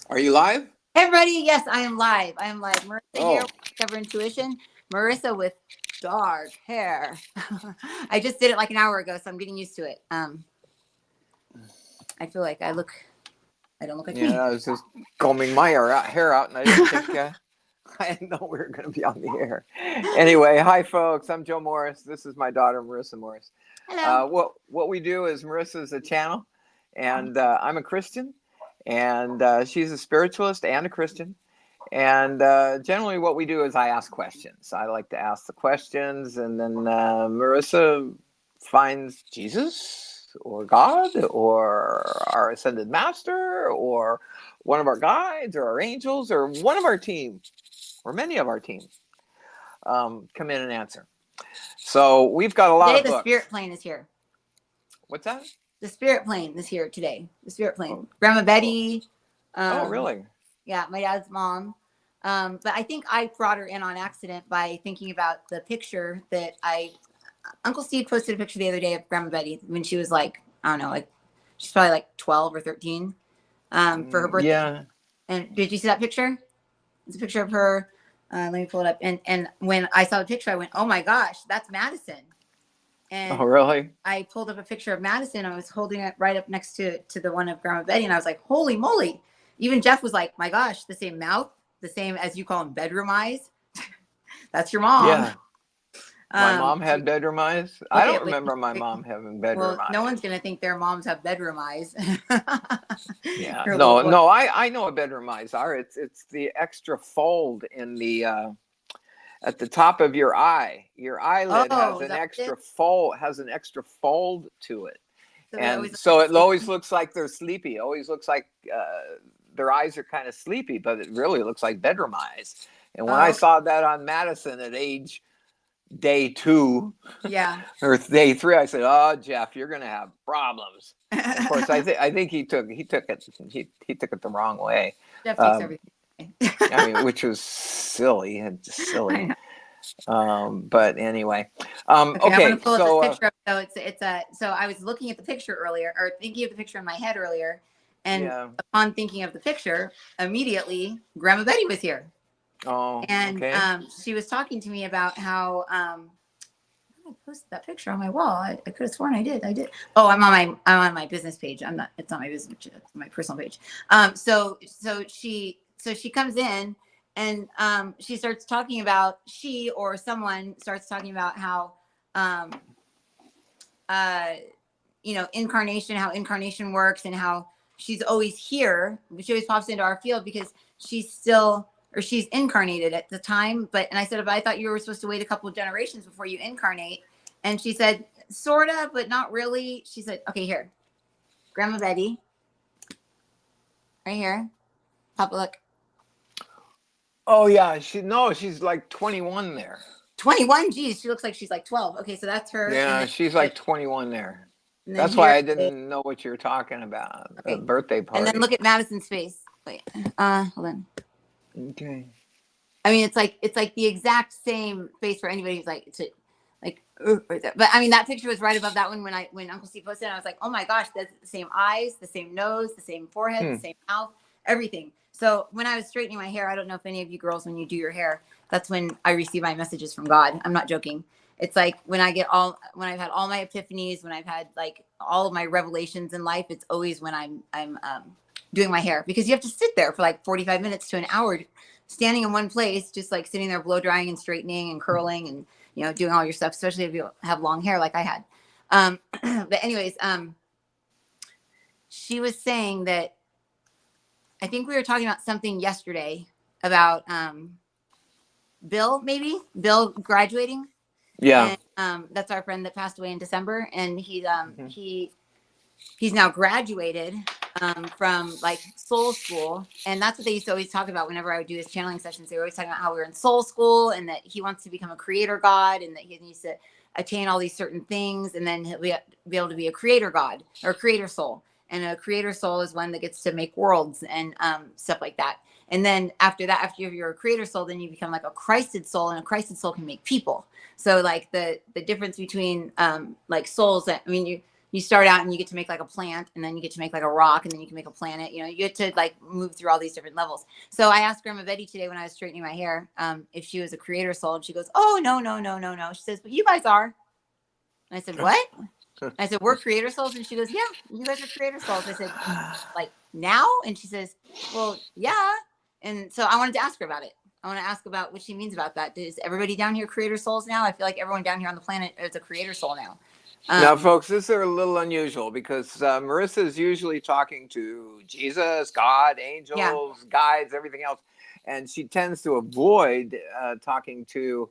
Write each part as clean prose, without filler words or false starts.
Are you live? Hey everybody, yes, I am live. I am live. Marissa here Oh, with Discover Intuition. Marissa with dark hair. I just did it like an hour ago, so I'm getting used to it. I feel like I don't look like yeah, me. I was just combing my hair out, and I didn't think I didn't know we were going to be on the air. Anyway, hi folks. I'm Joe Morris. This is my daughter Marissa Morris. Hello. What we do is Marissa's a channel, and I'm a Christian, and she's a spiritualist and a Christian. And generally, what we do is I ask questions. I like to ask the questions, and then Marissa finds Jesus or God or our ascended master or one of our guides or our angels or one of our team or many of our team come in and answer. So we've got a lot Today of the spirit books. plane is here. What's that? The spirit plane is here today. The spirit plane. Oh, Grandma oh, Betty. oh Um, really? yeah, my dad's mom. But I think I brought her in on accident by thinking about the picture that Uncle Steve posted a picture the other day of Grandma Betty when she was like, I don't know, like she's probably like 12 or 13 for her birthday. Yeah. And did you see that picture? It's a picture of her. Let me pull it up. And when I saw the picture, I went, oh my gosh, that's Madison. Oh, And really? I pulled up a picture of Madison. I was holding it right up next to the one of Grandma Betty. And I was like, holy moly. Even Jeff was like, my gosh, the same mouth, the same as you call them bedroom eyes. That's your mom. Yeah. My mom had She, bedroom eyes. I okay, don't remember my mom having bedroom well, no one's eyes. gonna think their moms have bedroom eyes. Yeah, Your little no, boy. no. I know what bedroom eyes are. It's the extra fold in the at the top of your eye. Your eyelid Oh, has is an that what it extra is? fold to it, So they always and look so like it always sleepy. looks like they're sleepy. It always looks like their eyes are kind of sleepy, but it really looks like bedroom eyes. And when I Oh, okay. saw that on Madison at age day 2 Yeah. or day 3, I said, "Oh, Jeff, you're gonna have problems." And of course, I think he took it the wrong way. Jeff takes Um, everything. I mean, which was silly and just I silly. know. But anyway, Okay, I'm gonna okay. pull up this So picture up. So it's a so I was looking at the picture earlier, or thinking of the picture in my head earlier, and yeah. upon thinking of the picture, immediately Grandma Betty was here, Oh, and okay. she was talking to me about how I posted that picture on my wall. I could have sworn I did. I did. Oh, I'm on my business page. I'm not. It's not my business. It's my personal page. So she comes in and she starts talking about she or someone starts talking about how um, uh, incarnation, how incarnation works, and how she's always here. She always pops into our field because she's still or she's incarnated at the time. And I said, but I thought you were supposed to wait a couple of generations before you incarnate. And she said, sort of, but not really. She said, okay, here, Grandma Betty, right here. Pop a look. Oh yeah. She's like 21 there. 21. Geez, she looks like she's like 12. Okay, so that's her. And Yeah, then she's like, like 21 there. and then That's why here I is, didn't know what you were talking about. A okay. birthday And then party. look at Madison's face. Wait, hold on. Okay. I mean, it's like the exact same face for anybody who's like to like. Right there. But I mean, that picture was right above that one when Uncle Steve posted it. I was like, oh my gosh, that's the same eyes, the same nose, the same forehead, the Hmm. same mouth, everything. So when I was straightening my hair, I don't know if any of you girls, when you do your hair, that's when I receive my messages from God. I'm not joking. It's like when when I've had all my epiphanies, when I've had like all of my revelations in life, it's always when I'm doing my hair, because you have to sit there for like 45 minutes to an hour standing in one place, just like sitting there blow drying and straightening and curling and doing all your stuff, especially if you have long hair like I had. But anyways, she was saying that I think we were talking about something yesterday about Bill graduating, Yeah. and that's our friend that passed away in December, and Mhm. he's now graduated from like soul school. And that's what they used to always talk about whenever I would do his channeling sessions. They were always talking about how we were in soul school and that he wants to become a creator god and that he needs to attain all these certain things. And then he'll be able to be a creator god or creator soul. And a creator soul is one that gets to make worlds and stuff like that. And then after that, after you're a creator soul, then you become like a Christed soul, and a Christed soul can make people. So like the difference between like souls that, I mean, you start out and you get to make like a plant, and then you get to make like a rock, and then you can make a planet. You know, you get to like move through all these different levels. So I asked Grandma Betty today when I was straightening my hair, if she was a creator soul, and she goes, "Oh, no, no, no, no, no." She says, "But you guys are." And I said, "What?" I said, "We're creator souls." And she goes, "Yeah, you guys are creator souls." I said, "Like now?" And she says, "Well, yeah." And so I wanted to ask her about it. I want to ask about what she means about that. Is everybody down here creator souls now? I feel like everyone down here on the planet is a creator soul now. Now, folks, this is a little unusual because Marissa is usually talking to Jesus, God, angels, guides, everything else. And she tends to avoid talking to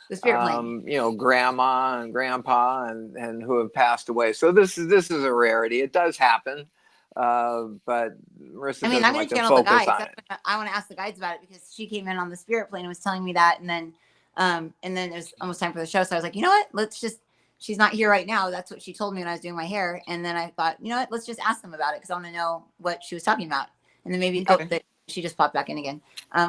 the spirit plane. grandma and grandpa and who have passed away. So this is a rarity. It does happen, but Marissa I'm doesn't going like to to channel the focus guides. on it. I want to ask the guides about it because she came in on the spirit plane and was telling me that, and then it was almost time for the show. So I was like, you know what? She's not here right now. That's what she told me when I was doing my hair. And then I thought, you know what? Let's just ask them about it because I want to know what she was talking about. And then maybe she just popped back in again.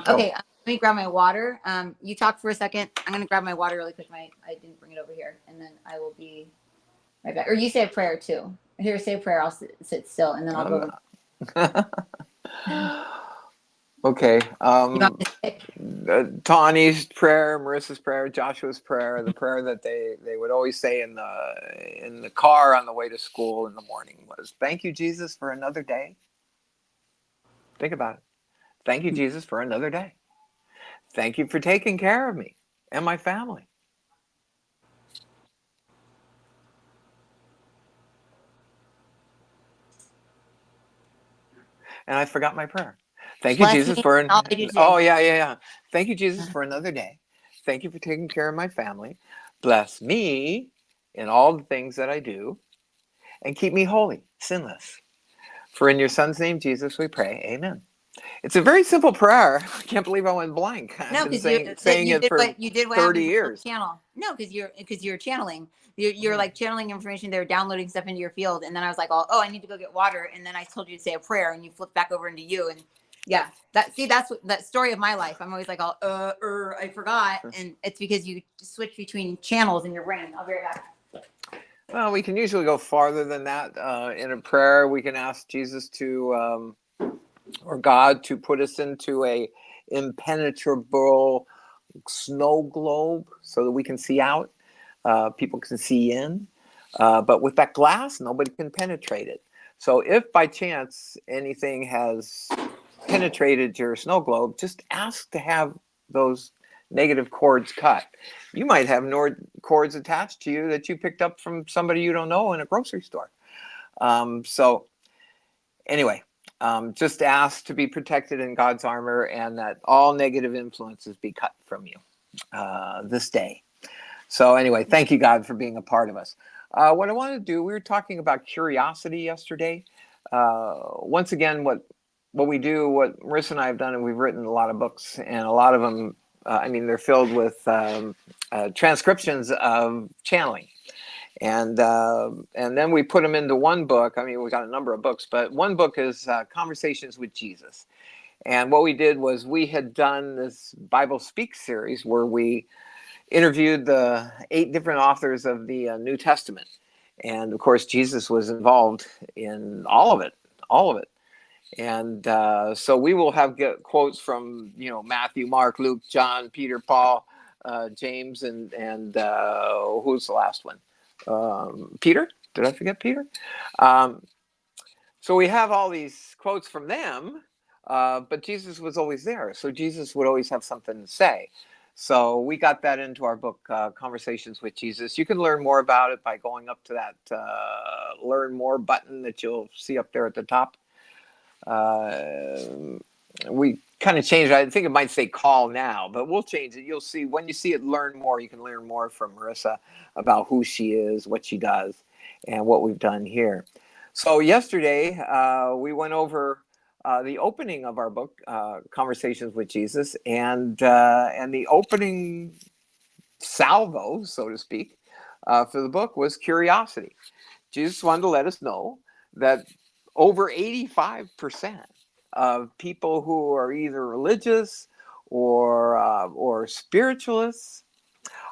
Okay, let me grab my water. You talk for a second. I'm going to grab my water really quick. I didn't bring it over here, and then I will be right back. Or you say a prayer too. Here, say a prayer. I'll sit still, and then I'll go. Okay. You want me to pick? Tawny's prayer, Marissa's prayer, Joshua's prayer, the prayer that they would always say in the car on the way to school in the morning was, "Thank you, Jesus, for another day." Think about it. Thank you, Jesus, for another day. Thank you for taking care of me and my family. And I forgot my prayer. Thank you, Bless Jesus, me. for All I do oh today. yeah. Thank you, Jesus, for another day. Thank you for taking care of my family. Bless me in all the things that I do, and keep me holy, sinless. For in your Son's name, Jesus, we pray. Amen. It's a very simple prayer. I can't believe I went blank. I've No, been because saying it for you did what 30 happens when you years. channel. No, because you're channeling. You're like channeling information. They're downloading stuff into your field, and then I was like, oh, I need to go get water, and then I told you to say a prayer, and you flip back over into you, and yeah, that's what that story of my life. I'm always like, I forgot, and it's because you switch between channels in your brain. I'll be right back. Well, we can usually go farther than that in a prayer. We can ask Jesus to, or God to put us into a impenetrable snow globe so that we can see out. People can see in. But with that glass, nobody can penetrate it. So if by chance anything has penetrated your snow globe, just ask to have those negative cords cut. You might have cords attached to you that you picked up from somebody you don't know in a grocery store. So anyway, just ask to be protected in God's armor and that all negative influences be cut from you this day. So anyway, thank you, God, for being a part of us. What I want to do, we were talking about curiosity yesterday. Once again, what we do, what Marissa and I have done, and we've written a lot of books, and a lot of them, they're filled with transcriptions of channeling. And then we put them into one book. I mean, we got a number of books, but one book is Conversations with Jesus. And what we did was we had done this Bible Speak series where we interviewed the 8 different authors of the New Testament. And of course, Jesus was involved in all of it. And so we will have quotes from, Matthew, Mark, Luke, John, Peter, Paul, James, and who's the last one? Peter? Did I forget Peter? So we have all these quotes from them, but Jesus was always there. So Jesus would always have something to say. So we got that into our book, Conversations with Jesus. You can learn more about it by going up to that Learn More button that you'll see up there at the top. We kind of changed it. I think it might say call now, but we'll change it. You'll see when you see it, learn more. You can learn more from Marissa about who she is, what she does, and what we've done here. So yesterday we went over the opening of our book, Conversations with Jesus, and the opening salvo, so to speak, for the book was curiosity. Jesus wanted to let us know that over 85% of people who are either religious or spiritualists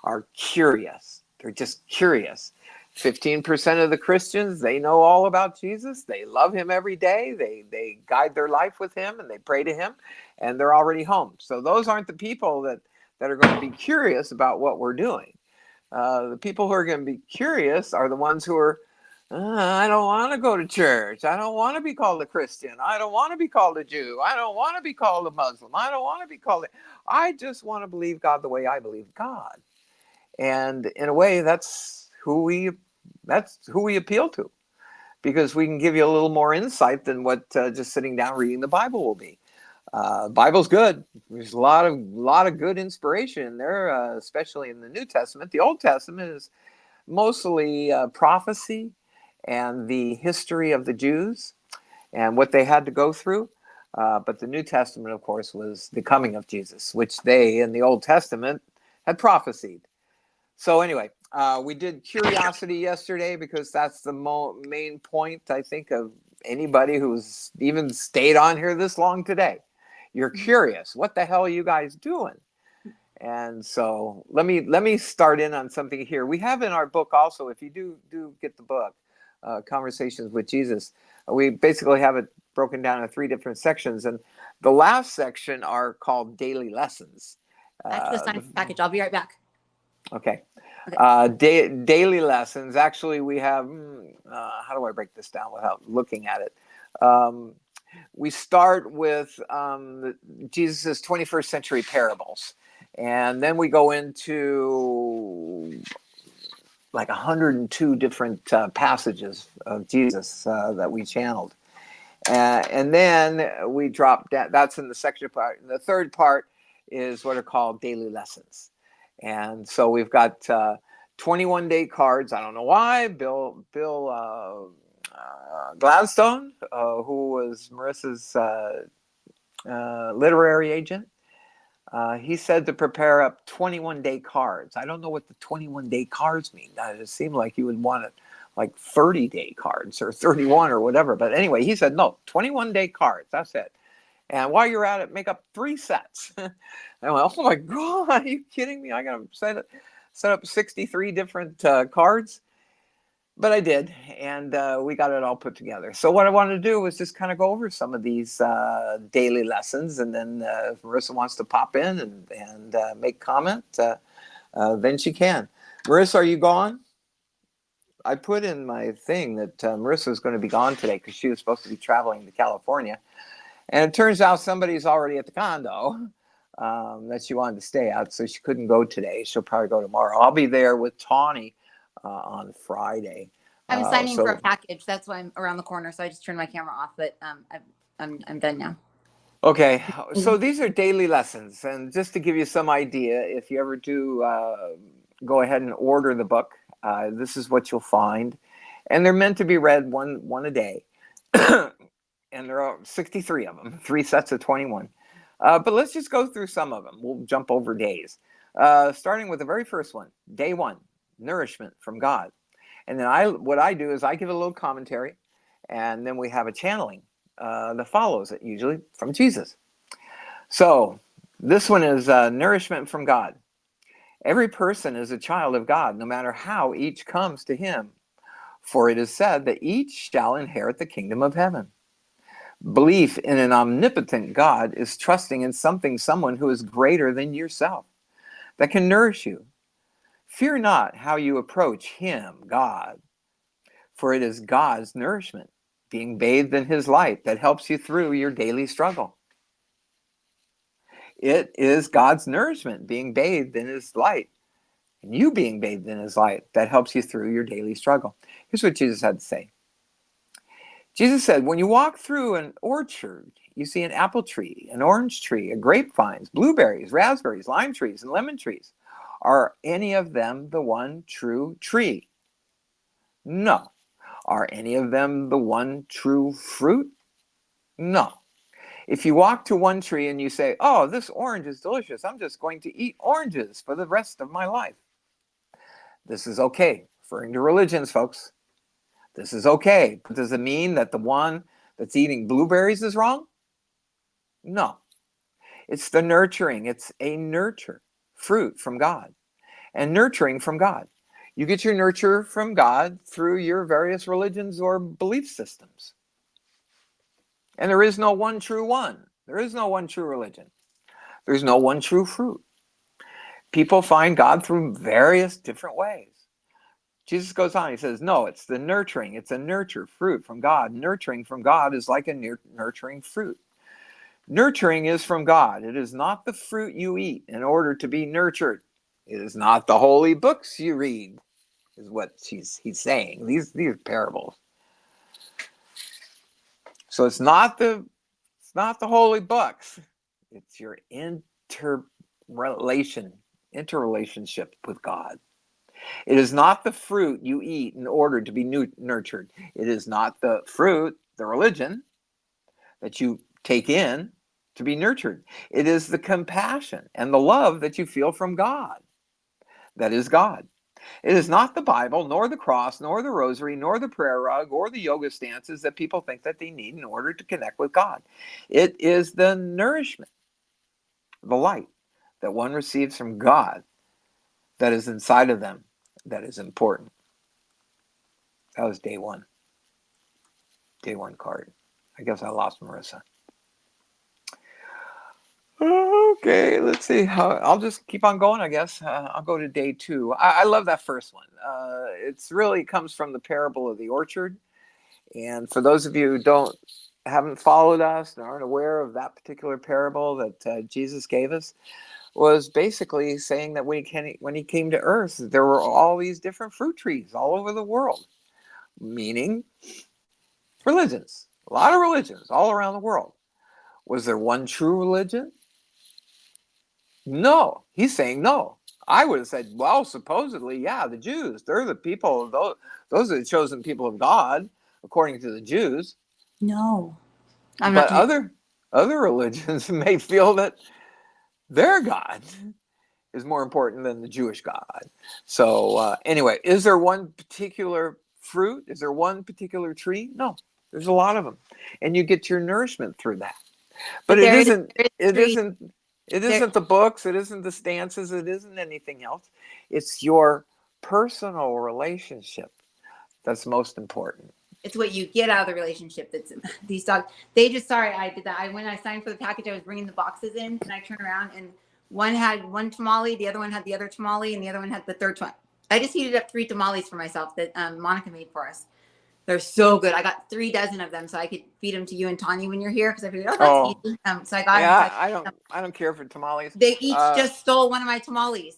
are curious. They're just curious. 15% of the Christians, they know all about Jesus. They love him every day. They guide their life with him and they pray to him, and they're already home. So those aren't the people that are going to be curious about what we're doing. The people who are going to be curious are the ones who are, I don't want to go to church. I don't want to be called a Christian. I don't want to be called a Jew. I don't want to be called a Muslim. I don't want to be called. I just want to believe God the way I believe God. And in a way, that's who we appeal to, because we can give you a little more insight than what just sitting down reading the Bible will be. Bible's good. There's a lot of good inspiration in there, especially in the New Testament. The Old Testament is mostly prophecy and the history of the Jews and what they had to go through. But the New Testament, of course, was the coming of Jesus, which they in the Old Testament had prophesied. So anyway, we did curiosity yesterday because that's the main point, I think, of anybody who's even stayed on here this long today. You're curious. What the hell are you guys doing? And so let me start in on something here. We have in our book also, if you do get the book, Conversations with Jesus, we basically have it broken down in 3 different sections. And the last section are called daily lessons. I have to sign the package. I'll be right back. Okay. Okay. Daily lessons. Actually, we have, how do I break this down without looking at it? We start with Jesus' 21st century parables. And then we go into like 102 different passages of Jesus that we channeled. And then we drop down. That's in the section part. And the third part is what are called daily lessons. And so we've got 21-day cards. I don't know why. Bill Gladstone, who was Marissa's literary agent, he said to prepare up 21-day cards. I don't know what the 21-day cards mean. It seemed like you would want it like 30-day cards or 31 or whatever. But anyway, he said, no, 21-day cards. That's it. And while you're at it, make up 3 sets. I went, oh my God, are you kidding me? I got to set up 63 different cards. But I did, and we got it all put together. So what I wanted to do was just kind of go over some of these daily lessons, and then if Marissa wants to pop in and make comment, then she can. Marissa, are you gone? I put in my thing that Marissa was going to be gone today because she was supposed to be traveling to California. And it turns out somebody's already at the condo that she wanted to stay at, so she couldn't go today. She'll probably go tomorrow. I'll be there with Tawny on Friday. I'm signing for a package. That's why I'm around the corner. So I just turned my camera off, but I'm done now. Okay, so these are daily lessons, and just to give you some idea, if you ever do go ahead and order the book, this is what you'll find, and they're meant to be read one a day, and there are 63 of them, 3 sets of 21. But let's just go through some of them. We'll jump over days, starting with the very first one, day 1, nourishment from God, and then what I do is I give a little commentary, and then we have a channeling that follows it, usually from Jesus. So this one is nourishment from God. Every person is a child of God, no matter how each comes to him. For it is said that each shall inherit the kingdom of heaven. Belief in an omnipotent God is trusting in someone who is greater than yourself, that can nourish you. Fear not how you approach him, God, for it is God's nourishment, being bathed in his light, that helps you through your daily struggle. It is God's nourishment, being bathed in his light, and you being bathed in his light, that helps you through your daily struggle. Here's what Jesus had to say. Jesus said, when you walk through an orchard, you see an apple tree, an orange tree, a grapevines, blueberries, raspberries, lime trees, and lemon trees. Are any of them the one true tree? No. Are any of them the one true fruit? No. If you walk to one tree and you say, oh, this orange is delicious, I'm just going to eat oranges for the rest of my life. This is okay, referring to religions, folks. This is okay. But does it mean that the one that's eating blueberries is wrong? No. It's the nurturing. It's a nurture, fruit from God, and nurturing from God. You get your nurture from God through your various religions or belief systems. And there is no one true one. There is no one true religion. There's no one true fruit. People find God through various different ways. Jesus goes on, he says, no, it's the nurturing. It's a nurture fruit from God. Nurturing from God is like a nurturing fruit. Nurturing is from God. It is not the fruit you eat in order to be nurtured. It is not the holy books you read, is what he's saying. These parables. So it's not the holy books. It's your interrelationship with God. It is not the fruit you eat in order to be nurtured. It is not the fruit, the religion, that you take in to be nurtured. It is the compassion and the love that you feel from God. That is God. It is not the Bible, nor the cross, nor the rosary, nor the prayer rug, or the yoga stances that people think that they need in order to connect with God. It is the nourishment, the light that one receives from God that is inside of them that is important. That was day one. Day one card. I guess I lost Marisa. Okay, let's see. I'll just keep on going, I guess. I'll go to day two. I love that first one. It's really comes from the parable of the orchard. And for those of you who haven't followed us and aren't aware of that particular parable that Jesus gave us, was basically saying that when he came to earth, there were all these different fruit trees all over the world, meaning religions, a lot of religions all around the world. Was there one true religion? No. He's saying no. I would have said, well, supposedly, yeah, the Jews, they're the people, those are the chosen people of God, according to the Jews. No, I'm But not. other religions may feel that their God is more important than the Jewish God. So anyway, is there one particular fruit? Is there one particular tree? No, there's a lot of them. And you get your nourishment through that. But There is it tree. isn't the books, it isn't the stances, it isn't anything else. It's your personal relationship that's most important. It's what you get out of the relationship. That's these dogs. They just sorry I did that. When I signed for the package, I was bringing the boxes in, and I turned around and one had one tamale, the other one had the other tamale, and the other one had the third one. I just heated up 3 tamales for myself that Monica made for us. They're so good. I got 3 dozen of them so I could feed them to you and Tanya when you're here because I figured, oh, that's easy. So I got them. Yeah, I don't care for tamales. They each just stole one of my tamales.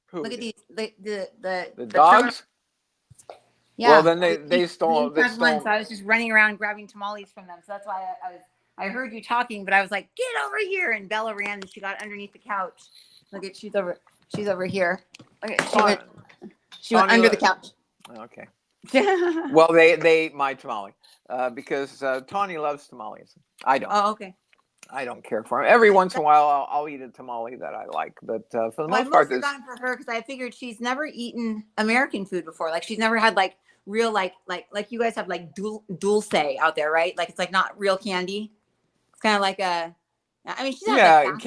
Who? Look at these. The dogs? Yeah. Well, then they stole. They one, so I was just running around grabbing tamales from them. So that's why I heard you talking, but I was like, get over here. And Bella ran and she got underneath the couch. Look at she's over here. Okay, she went under the couch. Okay. Well, they ate my tamale because Tawny loves tamales. I don't. Oh, okay. I don't care for them. Every once in a while, I'll eat a tamale that I like, but for the most part, I mostly got it for her because I figured she's never eaten American food before. Like she's never had like real like you guys have like dulce out there, right? Like it's like not real candy. It's kind of like a. I mean, she's had like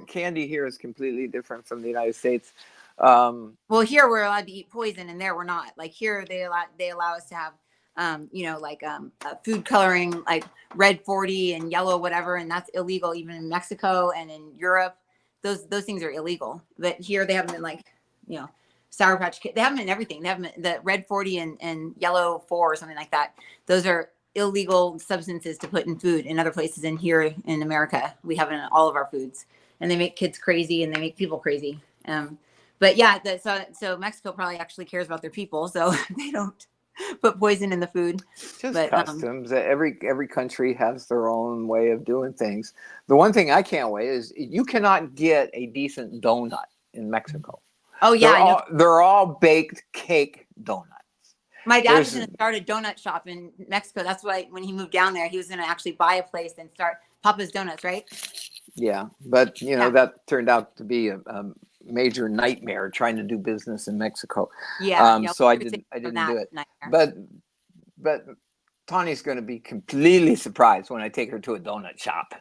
candy here is completely different from the United States. Well, here we're allowed to eat poison, and there we're not. Like here, they allow us to have, food coloring like red 40 and yellow whatever, and that's illegal even in Mexico and in Europe. Those things are illegal. But here they have them in like, Sour Patch Kids. They have them in everything. They have them in the red 40 and yellow 4 or something like that. Those are illegal substances to put in food. In other places in here in America, we have it in all of our foods, and they make kids crazy and they make people crazy. But yeah, so Mexico probably actually cares about their people, so they don't put poison in the food. Just customs. Every country has their own way of doing things. The one thing I can't wait is you cannot get a decent donut in Mexico. Oh yeah, they're all baked cake donuts. My dad was going to start a donut shop in Mexico. That's why when he moved down there, he was going to actually buy a place and start Papa's Donuts, right? Yeah, but that turned out to be a major nightmare trying to do business in Mexico. Yeah. So I didn't do it. Nightmare. But Tawny's going to be completely surprised when I take her to a donut shop.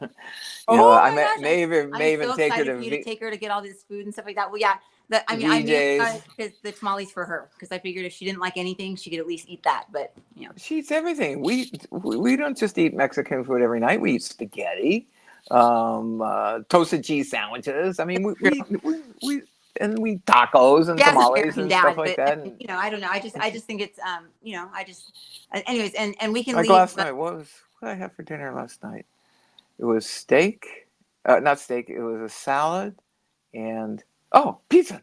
I may even take her to take her to get all this food and stuff like that. Well, yeah, I mean, I mainly got it because the tamales for her, because I figured if she didn't like anything, she could at least eat that. But you know, She eats everything. We don't just eat Mexican food every night. We eat spaghetti, toasted cheese sandwiches. I mean, we and we tacos and she has an tamales American and stuff dad, like but that. And you know, I don't know. I just think it's you know, anyways, and we can like leave. last night, what did I have for dinner last night? It was steak, not steak. It was a salad and pizza.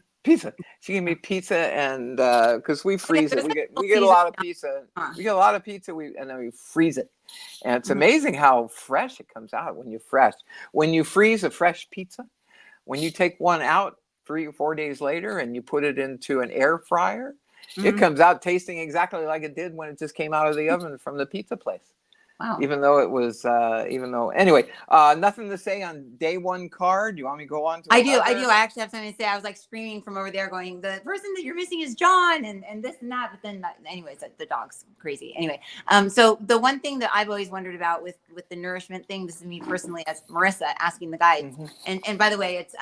She gave me pizza, and because we Yeah, freeze it, there's a we little get a season lot of now. pizza. Huh. We get a lot of pizza, and then we freeze it, and it's Mhm. amazing how fresh it comes out when you freeze a fresh pizza. When you take one out 3 or 4 days later and you put it into an air fryer, it Mhm. comes out tasting exactly like it did when it just came out of the oven from the pizza place. Wow. Even though anyway, nothing to say on day one card. You want me to go on to I do. I 11? do. I actually have something to say. I was like screaming from over there, going, "The person that you're missing is John," and this and that. But then, anyways, the dog's crazy. Anyway, so the one thing that I've always wondered about with the nourishment thing, this is me personally as Marissa asking the guides. Mm-hmm. And by the way, it's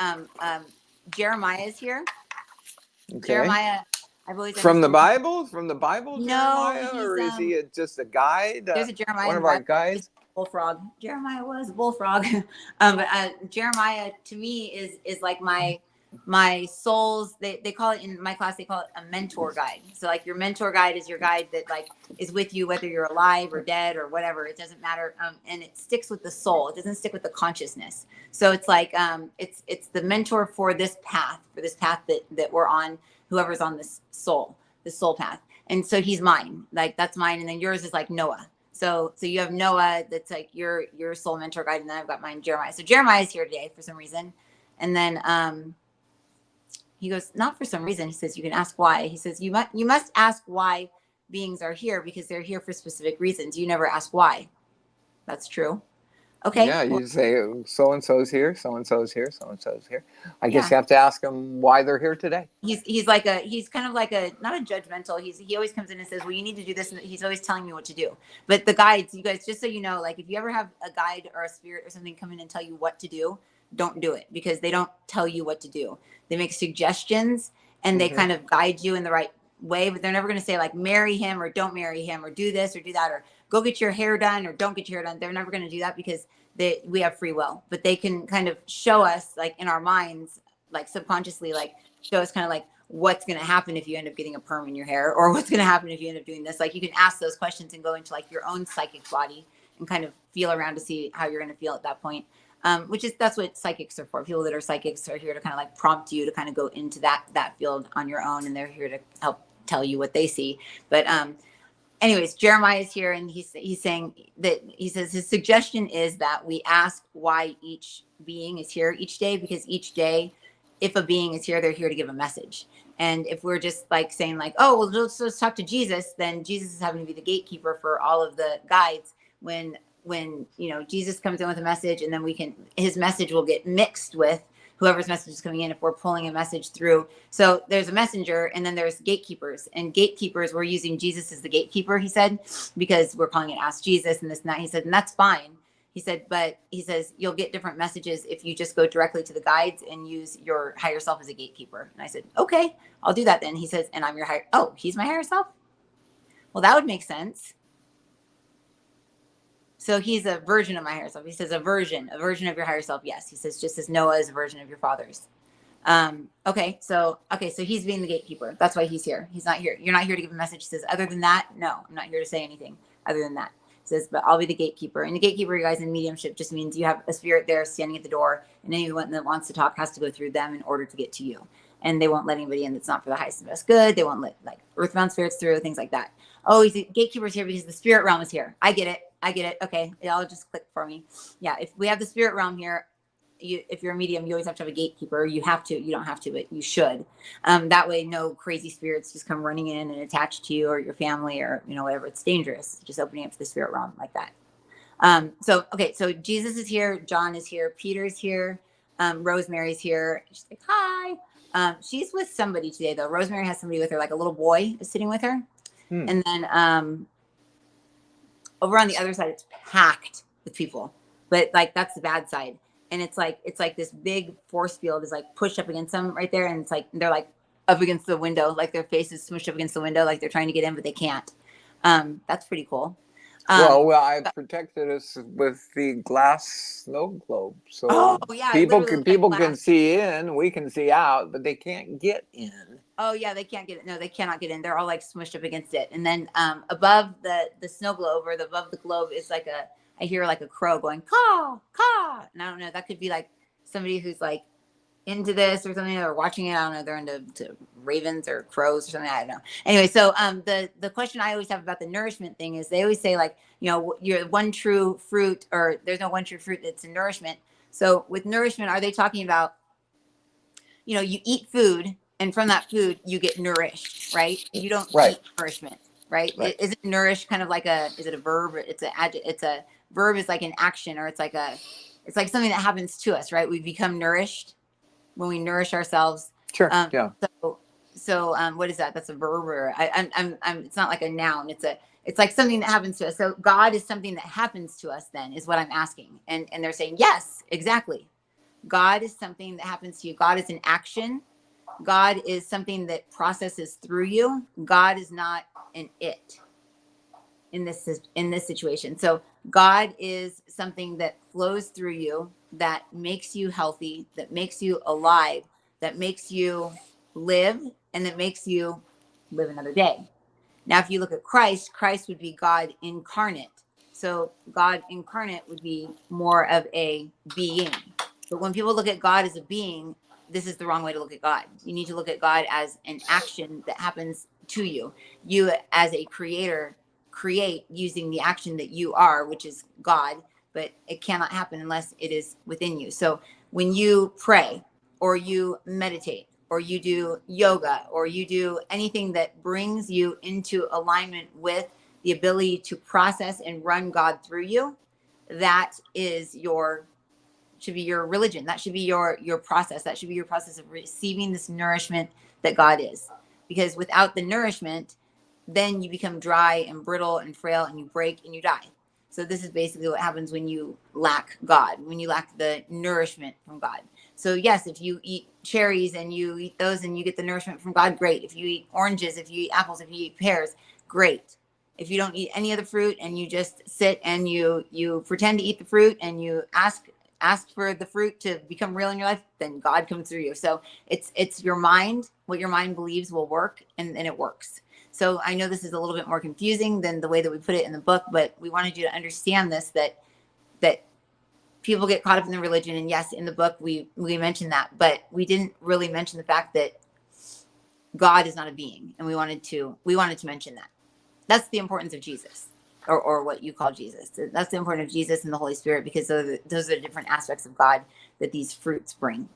Jeremiah is here. Okay. Jeremiah, I've always From the understood. Bible? From the Bible, No, Jeremiah? he's Or is he just a guide? there's a Jeremiah One in the of our Bible. He's guides? a bullfrog. Jeremiah was a bullfrog. But Jeremiah to me is like my soul's they call it in my class, they call it a mentor guide. So like your mentor guide is your guide that like is with you whether you're alive or dead or whatever, it doesn't matter. And it sticks with the soul, it doesn't stick with the consciousness. So it's like it's the mentor for this path that we're on, whoever's on this soul path. And so he's mine, like that's mine. And then yours is like Noah. So you have Noah, that's like your soul mentor guide, and then I've got mine, Jeremiah. So Jeremiah is here today for some reason. And then he goes, not for some reason. He says, you can ask why. He says, you must ask why beings are here, because they're here for specific reasons. You never ask why. That's true. Okay. Yeah, Well, you say so and so's here, so and so's here, so and so's here. I guess yeah. you have to ask them why they're here today. He's kind of like a, not a judgmental. He always comes in and says, well, you need to do this. And he's always telling me what to do. But the guides, you guys, just so you know, like if you ever have a guide or a spirit or something come in and tell you what to do, don't do it, because they don't tell you what to do. They make suggestions and they Mm-hmm. kind of guide you in the right way, but they're never going to say like marry him or don't marry him or do this or do that or go get your hair done or don't get your hair done. They're never going to do that because we have free will, but they can kind of show us like in our minds, like subconsciously, like show us kind of like what's going to happen if you end up getting a perm in your hair, or what's going to happen if you end up doing this. Like you can ask those questions and go into like your own psychic body and kind of feel around to see how you're going to feel at that point. That's what psychics are for. People that are psychics are here to kind of like prompt you to kind of go into that field on your own, and they're here to help tell you what they see. But anyways, Jeremiah is here, and he's saying that he says his suggestion is that we ask why each being is here each day, because each day, if a being is here, they're here to give a message. And if we're just like saying like, oh, well, let's talk to Jesus, then Jesus is having to be the gatekeeper for all of the guides. When you know Jesus comes in with a message, and then his message will get mixed with whoever's message is coming in if we're pulling a message through. So there's a messenger, and then there's gatekeepers. And gatekeepers, we're using Jesus as the gatekeeper, he said, because we're calling it Ask Jesus and this and that. He said, and that's fine. He said, but he says, you'll get different messages if you just go directly to the guides and use your higher self as a gatekeeper. And I said, okay, I'll do that then. He says, and I'm your he's my higher self? Well, that would make sense. So he's a version of my higher self. He says a version of your higher self. Yes. He says, just as Noah is a version of your father's. So he's being the gatekeeper. That's why he's here. He's not here. You're not here to give a message. He says, other than that, no, I'm not here to say anything other than that. He says, but I'll be the gatekeeper. And the gatekeeper, you guys, in mediumship just means you have a spirit there standing at the door, and anyone that wants to talk has to go through them in order to get to you. And they won't let anybody in that's not for the highest and best good. They won't let like earthbound spirits through, things like that. Oh, he's the gatekeeper's here because the spirit realm is here. I get it. Okay. It'll just click for me. Yeah. If we have the spirit realm here, if you're a medium, you always have to have a gatekeeper. You don't have to, but you should. That way, no crazy spirits just come running in and attach to you or your family or, whatever. It's dangerous. Just opening up to the spirit realm like that. So Jesus is here. John is here. Peter's here. Rosemary's here. She's like, hi. She's with somebody today though. Rosemary has somebody with her, like a little boy is sitting with her. And then, over on the other side, it's packed with people, but like that's the bad side. and it's like this big force field is like pushed up against them right there, and it's like they're like up against the window, like their face is smushed up against the window, like they're trying to get in but they can't. That's pretty cool. Well, I protected us with the glass snow globe, Oh so yeah, it people literally can looks like people can glass. see in, we can see out, but they can't get in. Oh yeah, they can't get it. No, they cannot get in. They're all like smushed up against it. And then above the snow globe, or above the globe, is like I hear like a crow going caw caw, and I don't know. That could be like somebody who's like into this or something, or watching it. I don't know. They're into ravens or crows or something. I don't know. Anyway, so the question I always have about the nourishment thing is they always say like, you know, you're one true fruit, or there's no one true fruit that's a nourishment. So with nourishment, are they talking about, you know, you eat food and from that food you get nourished, right? You don't Right. eat nourishment, right? Right. Is it nourished kind of like a, is it a verb? It's a verb is like an action, or it's like something that happens to us, right? We become nourished when we nourish ourselves. Sure. Yeah. So what is that? That's a verb, or I'm it's not like a noun. It's like something that happens to us. So God is something that happens to us then, is what I'm asking. And they're saying, yes, exactly. God is something that happens to you. God is an action. God is something that processes through you. God is not an it in this situation. So God is something that flows through you, that makes you healthy, that makes you alive, that makes you live, and that makes you live another day. Now, if you look at Christ, Christ would be God incarnate. So God incarnate would be more of a being. But when people look at God as a being, this is the wrong way to look at God. You need to look at God as an action that happens to you. You, as a creator, create using the action that you are, which is God, but it cannot happen unless it is within you. So when you pray, or you meditate, or you do yoga, or you do anything that brings you into alignment with the ability to process and run God through you, that is should be your religion. That should be your process. That should be your process of receiving this nourishment that God is. Because without the nourishment, then you become dry and brittle and frail, and you break and you die. So this is basically what happens when you lack God, when you lack the nourishment from God. So yes, if you eat cherries and you eat those and you get the nourishment from God, great. If you eat oranges, if you eat apples, if you eat pears, great. If you don't eat any of the fruit and you just sit and you pretend to eat the fruit and you ask for the fruit to become real in your life, then God comes through you. So it's your mind. What your mind believes will work, and it works. So I know this is a little bit more confusing than the way that we put it in the book, but we wanted you to understand this, that people get caught up in the religion. And yes, in the book we mentioned that, but we didn't really mention the fact that God is not a being, and we wanted to mention that. That's the importance of Jesus, or what you call Jesus. That's the importance of Jesus and the Holy Spirit, because those are the different aspects of God that these fruits bring.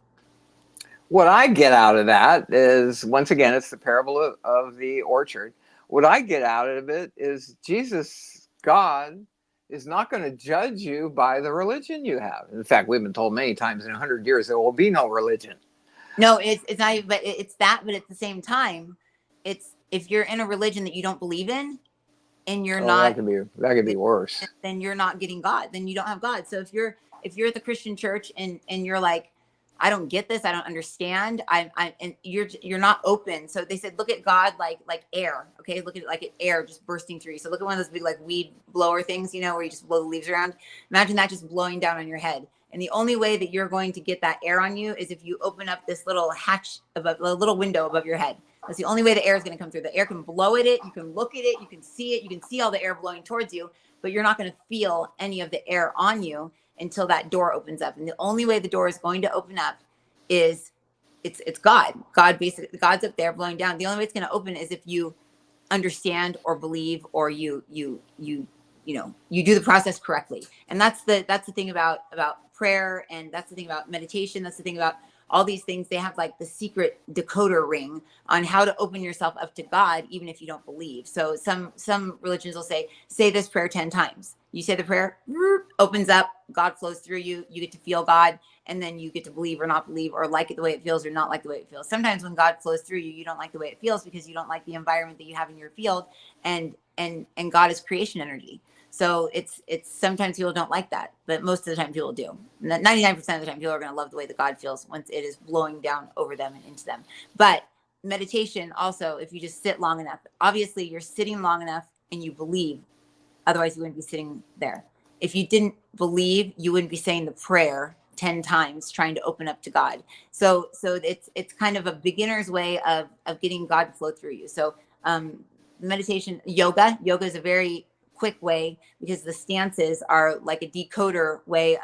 What I get out of that is, once again, it's the parable of the orchard. What I get out of it is Jesus, God, is not going to judge you by the religion you have. In fact, we've been told many times in 100 years there will be no religion. No, it's not even, but it's that. But at the same time, it's, if you're in a religion that you don't believe in, and you're not, that could be worse. then you're not getting God. Then you don't have God. So if you're at the Christian church and you're like, I don't get this, I don't understand, and you're not open. So they said, look at God like air. Okay, look at it like air just bursting through you. So look at one of those big like weed blower things, you know, where you just blow the leaves around. Imagine that just blowing down on your head. And the only way that you're going to get that air on you is if you open up this little hatch above, a little window above your head. That's the only way the air is going to come through. The air can blow at it. You can look at it. You can see it. You can see all the air blowing towards you, but you're not going to feel any of the air on you until that door opens up. And the only way the door is going to open up is it's God. God basically, God's up there blowing down. The only way it's going to open is if you understand or believe, or you do the process correctly. And that's the thing about prayer, and that's the thing about meditation. That's the thing about all these things. They have like the secret decoder ring on how to open yourself up to God, even if you don't believe. So some religions will say this prayer 10 times. You say the prayer, opens up, God flows through you, you get to feel God, and then you get to believe or not believe, or like it the way it feels or not like the way it feels. Sometimes when God flows through you, you don't like the way it feels because you don't like the environment that you have in your field, and God is creation energy. So it's sometimes people don't like that, but most of the time people do. 99% of the time people are going to love the way that God feels once it is blowing down over them and into them. But meditation also, if you just sit long enough, obviously you're sitting long enough and you believe, otherwise you wouldn't be sitting there. If you didn't believe, you wouldn't be saying the prayer 10 times trying to open up to God. So it's kind of a beginner's way of getting God to flow through you. So meditation, yoga is a very quick way, because the stances are like a decoder way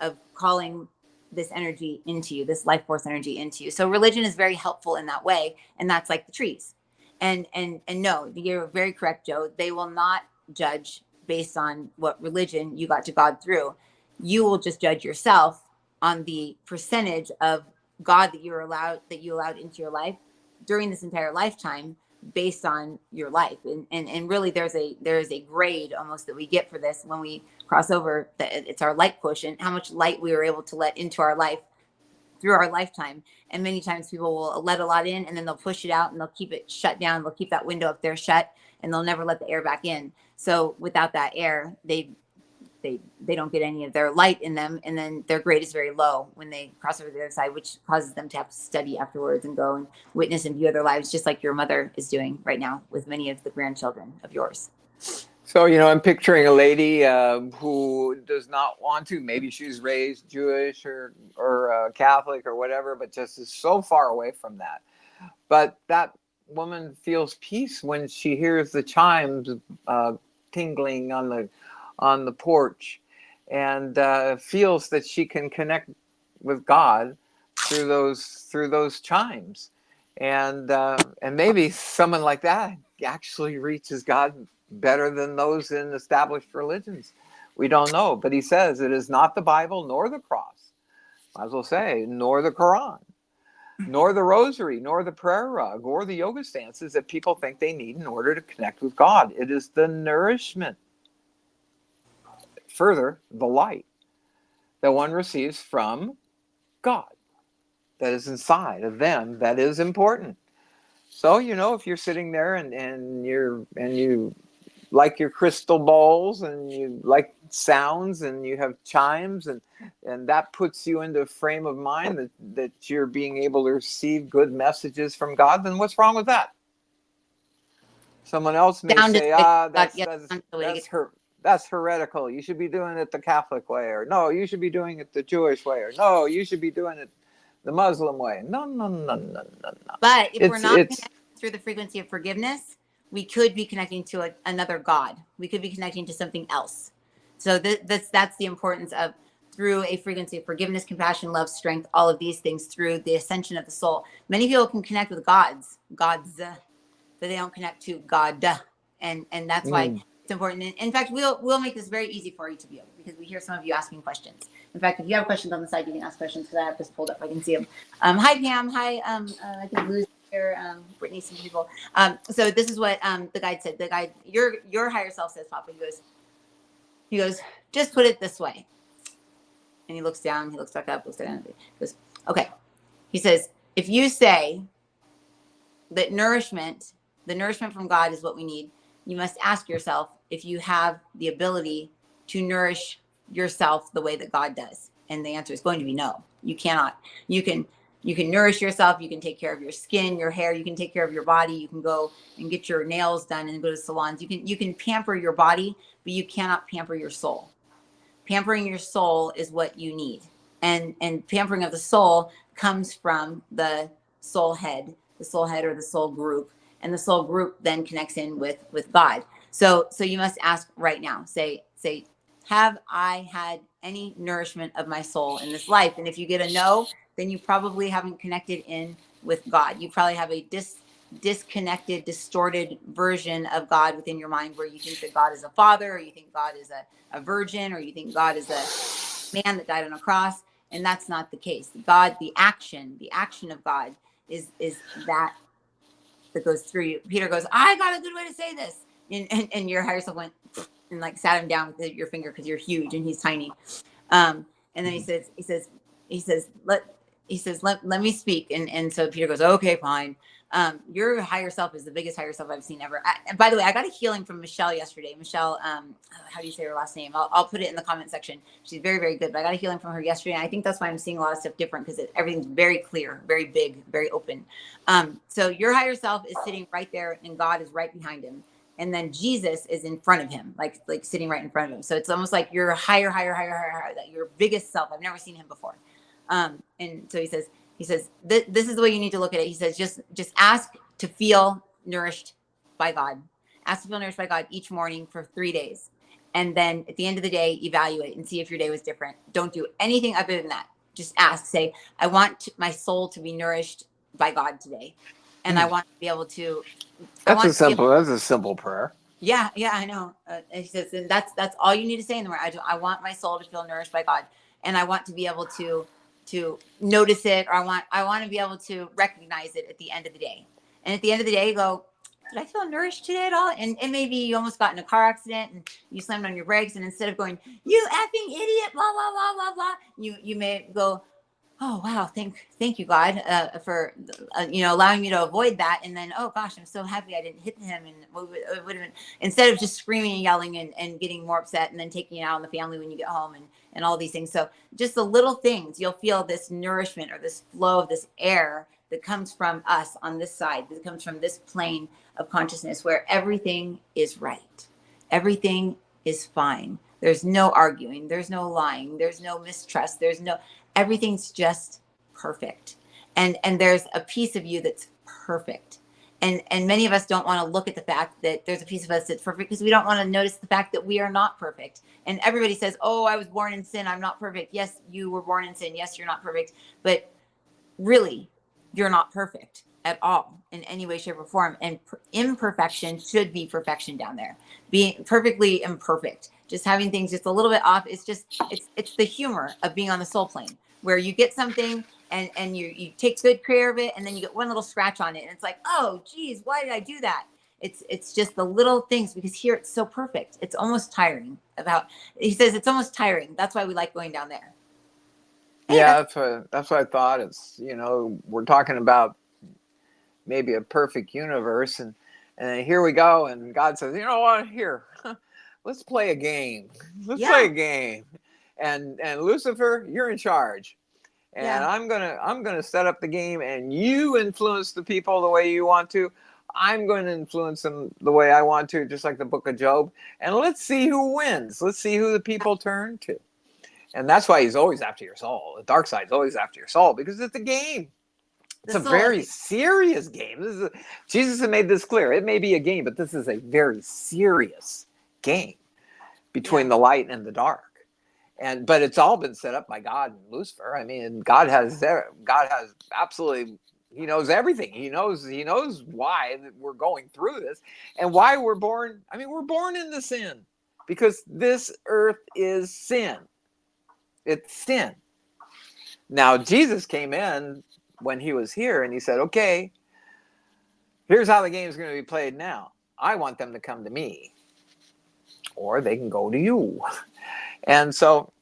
of calling this energy into you, this life force energy into you. So religion is very helpful in that way, and that's like the trees. And no, you're very correct, Joe. They will not judge based on what religion you got to God through. You will just judge yourself on the percentage of God that you allowed into your life during this entire lifetime, based on your life. And really there is a grade almost that we get for this when we cross over. That it's our light quotient, how much light we were able to let into our life through our lifetime. And many times people will let a lot in, and then they'll push it out and they'll keep it shut down. They'll keep that window up there shut, and they'll never let the air back in. So without that air, they don't get any of their light in them, and then their grade is very low when they cross over to the other side, which causes them to have to study afterwards and go and witness and view other lives, just like your mother is doing right now with many of the grandchildren of yours. So, I'm picturing a lady who does not want to. Maybe she's raised Jewish or Catholic or whatever, but just is so far away from that. But that woman feels peace when she hears the chimes tingling on the porch, and feels that she can connect with God through those chimes, and maybe someone like that actually reaches God better than those in established religions. We don't know, but he says it is not the Bible nor the cross. Might as well say, nor the Quran, nor the rosary, nor the prayer rug, or the yoga stances that people think they need in order to connect with God. It is the nourishment, further, the light that one receives from God that is inside of them that is important. So, if you're sitting there and you like your crystal bowls and you like sounds and you have chimes, and that puts you into a frame of mind that you're being able to receive good messages from God, then what's wrong with that? Someone else may say, that's heretical. You should be doing it the Catholic way, or no, you should be doing it the Jewish way, or no, you should be doing it the Muslim way. No. But if we're not connecting through the frequency of forgiveness, we could be connecting to another God. We could be connecting to something else. So that's the importance of, through a frequency of forgiveness, compassion, love, strength, all of these things, through the ascension of the soul. Many people can connect with gods, but they don't connect to God. And that's why it's important. In fact, we'll make this very easy for you to view, because we hear some of you asking questions. In fact, if you have questions on the side, you can ask questions, because I have this pulled up. I can see them. Hi, Pam. Hi, I think Lou's here. Brittany, some people. So this is what the guide said. The guide, your higher self says, Papa, he goes, just put it this way. And he looks down, he looks back up, looks down. He goes, okay. He says, if you say that the nourishment from God is what we need, you must ask yourself if you have the ability to nourish yourself the way that God does. And the answer is going to be no. You cannot. You can nourish yourself. You can take care of your skin, your hair. You can take care of your body. You can go and get your nails done and go to salons. You can pamper your body, but you cannot pamper your soul. Pampering your soul is what you need. And pampering of the soul comes from the soul head or the soul group. And the soul group then connects in with God. So you must ask right now, say, have I had any nourishment of my soul in this life? And if you get a no, then you probably haven't connected in with God. You probably have a disconnected, distorted version of God within your mind, where you think that God is a father, or you think God is a virgin, or you think God is a man that died on a cross. And that's not the case. God, the action of God is that goes through you. Peter goes, I got a good way to say this. And your higher self went and like sat him down with your finger, because you're huge and he's tiny. And then he says, let me speak. And so Peter goes, okay, fine. Your higher self is the biggest higher self I've seen ever. And by the way, I got a healing from Michelle yesterday. Michelle, how do you say her last name? I'll put it in the comment section. She's very, very good. But I got a healing from her yesterday. And I think that's why I'm seeing a lot of stuff different, because everything's very clear, very big, very open. So your higher self is sitting right there, and God is right behind him. And then Jesus is in front of him, like sitting right in front of him. So it's almost like your higher, that your biggest self. I've never seen him before. And so he says, this is the way you need to look at it. He says, just ask to feel nourished by God. Ask to feel nourished by God each morning for 3 days. And then at the end of the day, evaluate and see if your day was different. Don't do anything other than that. Just ask, say, I want my soul to be nourished by God today. And I want to be able to, That's a simple prayer. Yeah, I know. He says, and that's all you need to say in the morning. I want my soul to feel nourished by God, and I want to be able to notice it, or I want to be able to recognize it at the end of the day. And at the end of the day, go, did I feel nourished today at all? And maybe you almost got in a car accident and you slammed on your brakes, and instead of going, you effing idiot, blah blah blah blah blah, you may go, oh wow, thank you God, for allowing me to avoid that. And then, oh gosh, I'm so happy I didn't hit him. And it would have been, instead of just screaming and yelling and getting more upset and then taking it out on the family when you get home and all these things. So just the little things, you'll feel this nourishment or this flow of this air that comes from us on this side, that comes from this plane of consciousness, where everything is right, everything is fine. There's no arguing, there's no lying, there's no mistrust, everything's just perfect. And there's a piece of you that's perfect. And many of us don't want to look at the fact that there's a piece of us that's perfect, because we don't want to notice the fact that we are not perfect. And everybody says, oh, I was born in sin, I'm not perfect. Yes, you were born in sin. Yes, you're not perfect. But really, you're not perfect at all in any way, shape, or form. And imperfection should be perfection down there. Being perfectly imperfect, just having things just a little bit off, it's the humor of being on the soul plane, where you get something and you take good care of it, and then you get one little scratch on it, and it's like, oh geez, why did I do that? It's just the little things, because here it's so perfect. It's almost tiring. He says it's almost tiring. That's why we like going down there. Yeah, that's what I thought. It's, we're talking about maybe a perfect universe, and then here we go, and God says, you know what, here, let's play a game. Play a game. And Lucifer, you're in charge. And I'm gonna set up the game, and you influence the people the way you want to. I'm going to influence them the way I want to, just like the book of Job. And let's see who wins. Let's see who the people turn to. And that's why he's always after your soul. The dark side's always after your soul, because it's a game. It's a very serious game. Jesus has made this clear. It may be a game, but this is a very serious game between the light and the dark. But it's all been set up by God and Lucifer. I mean, God has absolutely, he knows everything. He knows why we're going through this and why we're born. I mean, we're born into sin, because this earth is sin. It's sin. Now, Jesus came in when he was here, and he said, okay, here's how the game is going to be played now. I want them to come to me, or they can go to you. And so,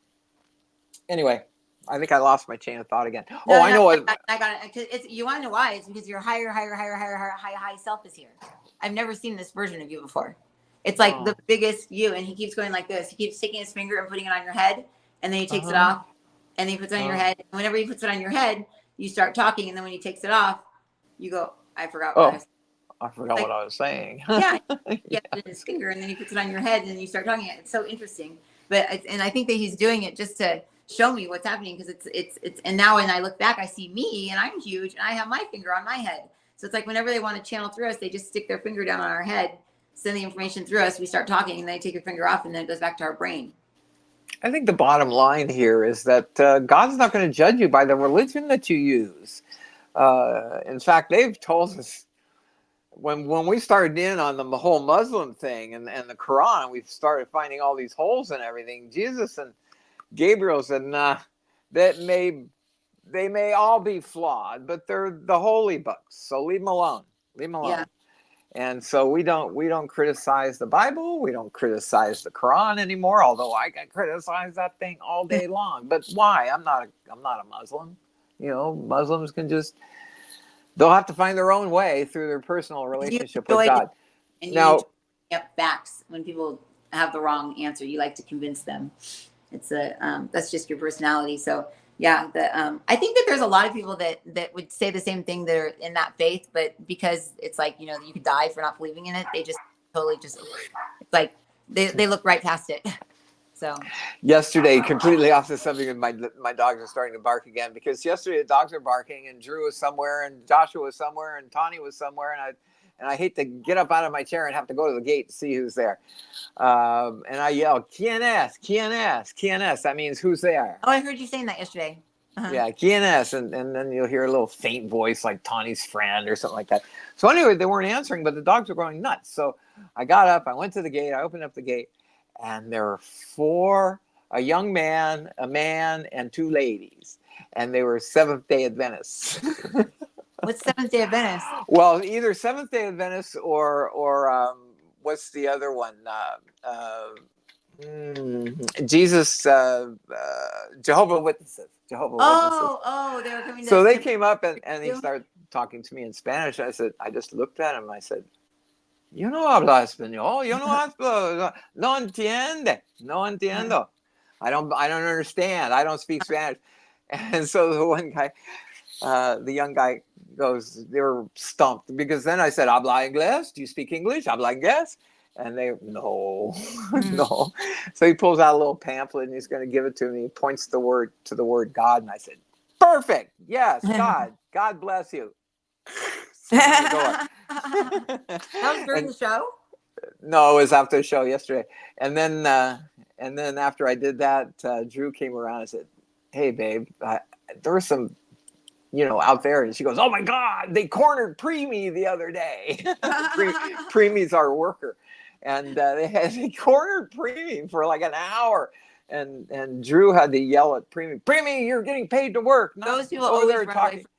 anyway, I think I lost my chain of thought again. I know. I got it. You want to know why? It's because your high self is here. I've never seen this version of you before. It's like the biggest you, and he keeps going like this. He keeps taking his finger and putting it on your head, and then he takes it off, and then he puts it on your head. And whenever he puts it on your head, you start talking, and then when he takes it off, you go, I forgot what I was. I forgot what I was saying. Yeah, he has his finger, and then he puts it on your head, and then you start talking. It's so interesting. But and I think that he's doing it just to show me what's happening, because it's and now when I look back, I see me, and I'm huge, and I have my finger on my head. So it's like whenever they want to channel through us, they just stick their finger down on our head, send the information through us, we start talking, and they take your finger off, and then it goes back to our brain. I think the bottom line here is that God's not going to judge you by the religion that you use. In fact, they've told us when we started in on the whole Muslim thing and the Quran, we started finding all these holes and everything. Jesus and Gabriel said, nah, they may all be flawed, but they're the holy books, so leave them alone. Yeah. And so we don't criticize the Bible, we don't criticize the Quran anymore, although I can criticize that thing all day long. But why? I'm not a Muslim. Muslims can just they'll have to find their own way through their personal You relationship with enjoy God. and you enjoy Now, facts. When people have the wrong answer, you like to convince them. It's that's just your personality. So yeah, I think that there's a lot of people that would say the same thing that are in that faith, but because it's like, you know, you could die for not believing in it, they just totally just, it's like they look right past it. So yesterday, completely off the subject, and my dogs are starting to bark again, because yesterday the dogs are barking, and Drew was somewhere, and Joshua was somewhere, and Tawny was somewhere, and I hate to get up out of my chair and have to go to the gate to see who's there. And I yell, "Quien es? Quien es? Quien es?" That means who's there. oh, I heard you saying that yesterday. Yeah, quien es, and then you'll hear a little faint voice like Tawny's friend or something like that. So anyway, they weren't answering, but the dogs were going nuts. So I got up, I went to the gate, I opened up the gate, and there were four, a young man, a man, and two ladies, and they were Seventh-day Adventists. What's Seventh-day Adventist? Well, either Seventh-day Adventists or what's the other one? Jesus, Jehovah Witnesses. Jehovah Witnesses. Oh, they were coming to. So they came up and he started talking to me in Spanish. I just looked at him. I said, "You no habla español. You no habla. No entiende. No entiendo. I don't understand. I don't speak Spanish." And so the one guy, the young guy goes, they were stumped, because then I said, "Habla inglés? Do you speak English? Habla inglés?" And they, no, no. So he pulls out a little pamphlet and he's going to give it to me. He points to the word God. And I said, "Perfect. Yes, God. God bless you." That was during the show? No, it was after the show yesterday. And then after I did that, Drew came around and said, "Hey, babe, there was some, out there." And she goes, "Oh my God, they cornered Preemie the other day." Preemie's our worker. And they cornered Preemie for like an hour. And Drew had to yell at Preemie, "Preemie, you're getting paid to work. Those people over always there run talking." away from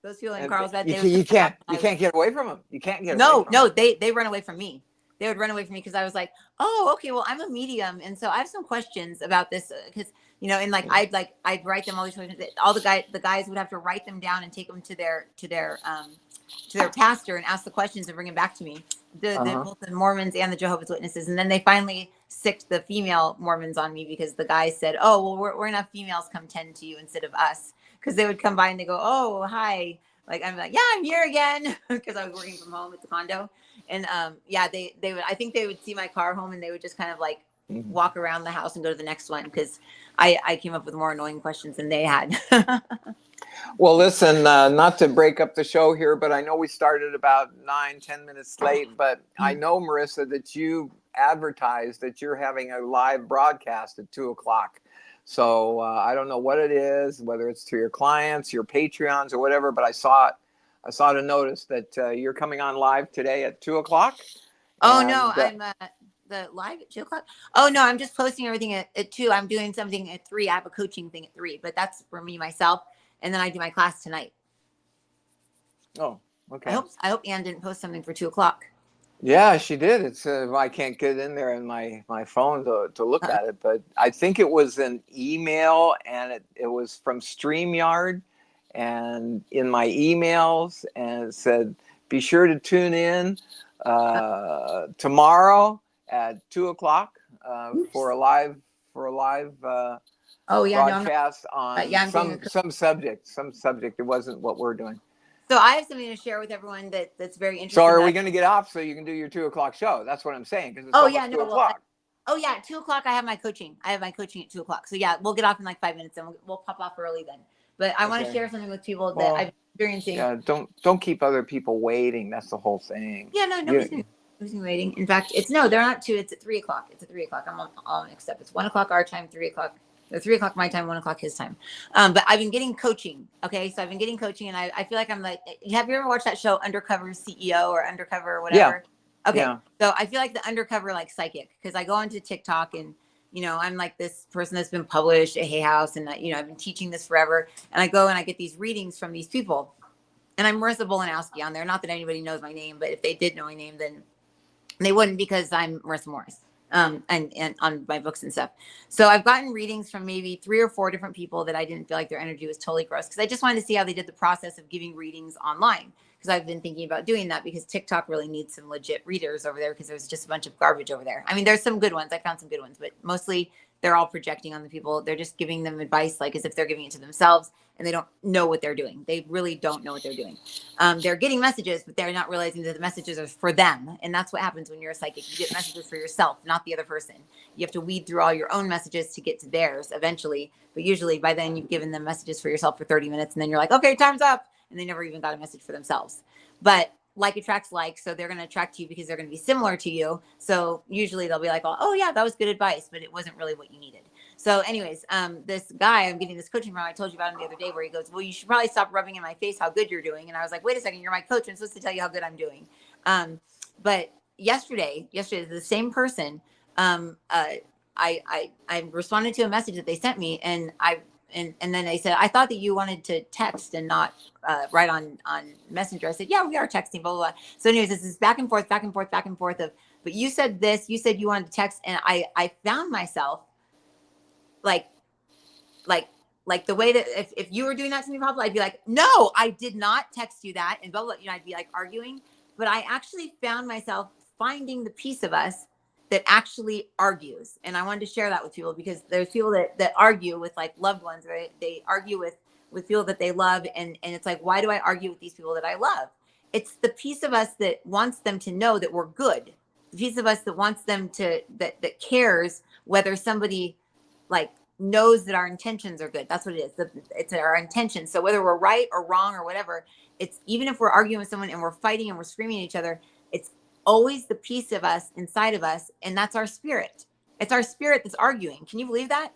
those people in Carlsbad. You can't get away from them. You can't get away from No, them. they run away from me. They would run away from me because I was like, "Oh, okay, well, I'm a medium, and so I have some questions about this because and I'd write them all these questions. All the guys would have to write them down and take them to their pastor and ask the questions and bring them back to me. Both the Mormons and the Jehovah's Witnesses, and then they finally sicked the female Mormons on me because the guys said, "Oh, well, we're gonna have females come tend to you instead of us," because they would come by and they go, "Oh, hi." Like, I'm like, "Yeah, I'm here again," because I was working from home at the condo. And they would, I think they would see my car home and they would just kind of like walk around the house and go to the next one because I came up with more annoying questions than they had. Well, listen, not to break up the show here, but I know we started about 9-10 minutes late, but I know, Marisa, that you advertised that you're having a live broadcast at 2:00. So I don't know what it is, whether it's to your clients, your Patreons or whatever, but I saw a notice that you're coming on live today at 2:00. Oh, no, I'm the live at 2:00. Oh, no, I'm just posting everything at 2. I'm doing something at 3. I have a coaching thing at 3, but that's for me, myself. And then I do my class tonight. Oh, okay. I hope Ann didn't post something for 2:00. Yeah, she did. It's I can't get in there in my phone to look at it, but I think it was an email, and it was from StreamYard, and in my emails, and it said, "Be sure to tune in tomorrow at 2:00 for a live Oh, yeah, broadcast on I'm some subject. It wasn't what we're doing." So I have something to share with everyone that's very interesting. So are we going to get off so you can do your 2:00 show? That's what I'm saying, because it's almost 2:00. At 2:00 I have my coaching. I have my coaching at 2:00. So yeah, we'll get off in like 5 minutes and we'll pop off early then. But I want to share something with people that I've experiencing. Yeah, don't keep other people waiting. That's the whole thing. Yeah, no, nobody's waiting. In fact, they're not 2. It's at 3:00. It's at 3:00. I'm all mixed up. It's 1:00 our time, 3:00. 3:00 my time, 1:00 his time. But I've been getting coaching. Okay. So I've been getting coaching and I feel like I'm like, have you ever watched that show Undercover CEO or Undercover or whatever? Yeah. Okay. Yeah. So I feel like the undercover like psychic because I go onto TikTok and, I'm like this person that's been published at Hay House and, I've been teaching this forever. And I go and I get these readings from these people. And I'm Marisa Bolanowski on there. Not that anybody knows my name, but if they did know my name, then they wouldn't because I'm Marisa Morris. and on my books and stuff. So I've gotten readings from maybe 3 or 4 different people that I didn't feel like their energy was totally gross, because I just wanted to see how they did the process of giving readings online. Because I've been thinking about doing that, because TikTok really needs some legit readers over there, because there's just a bunch of garbage over there. I mean, there's some good ones. I found some good ones, but mostly they're all projecting on the people. They're just giving them advice like as if they're giving it to themselves, and they don't know what they're doing. They really don't know what they're doing. They're getting messages, but they're not realizing that the messages are for them. And that's what happens when you're a psychic. You get messages for yourself, not the other person. You have to weed through all your own messages to get to theirs eventually. But usually by then you've given them messages for yourself for 30 minutes, and then you're like, okay, time's up. And they never even got a message for themselves. But like attracts like, so they're going to attract you because they're going to be similar to you. So usually they'll be like, oh yeah, that was good advice, but it wasn't really what you needed. So anyways, this guy I'm getting this coaching from, I told you about him the other day, where he goes, well, you should probably stop rubbing in my face how good you're doing. And I was like, wait a second, you're my coach. I'm supposed to tell you how good I'm doing. But yesterday, the same person, I responded to a message that they sent me, and and then they said, I thought that you wanted to text and not write on Messenger. I said, yeah, we are texting, blah, blah, blah. So anyways, this is back and forth of, but you said this, you said you wanted to text. And I found myself like the way that if you were doing that to me, Pablo, I'd be like, no, I did not text you that. And blah, blah, I'd be like arguing. But I actually found myself finding the piece of us that actually argues. And I wanted to share that with people, because there's people that argue with like loved ones, right? They argue with people that they love. And it's like, why do I argue with these people that I love? It's the piece of us that wants them to know that we're good. The piece of us that wants them to, that cares whether somebody like knows that our intentions are good. That's what it is. It's our intentions. So whether we're right or wrong or whatever, it's, even if we're arguing with someone and we're fighting and we're screaming at each other, it's always the piece of us inside of us. And that's our spirit. It's our spirit that's arguing. Can you believe that?